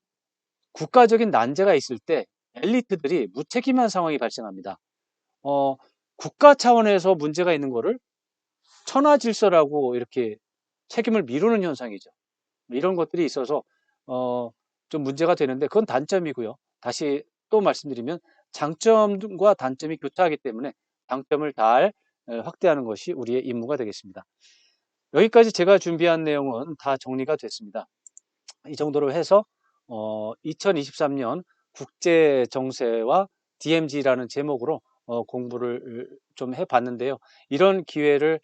국가적인 난제가 있을 때 엘리트들이 무책임한 상황이 발생합니다. 국가 차원에서 문제가 있는 거를 천하 질서라고 이렇게 책임을 미루는 현상이죠. 이런 것들이 있어서 좀 문제가 되는데 그건 단점이고요. 다시 또 말씀드리면 장점과 단점이 교차하기 때문에 장점을 잘 확대하는 것이 우리의 임무가 되겠습니다. 여기까지 제가 준비한 내용은 다 정리가 됐습니다. 이 정도로 해서 2023년 국제 정세와 DMZ라는 제목으로 공부를 좀 해봤는데요. 이런 기회를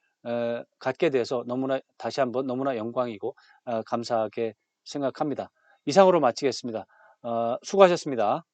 갖게 돼서 너무나 다시 한번 너무나 영광이고 감사하게 생각합니다. 이상으로 마치겠습니다. 수고하셨습니다.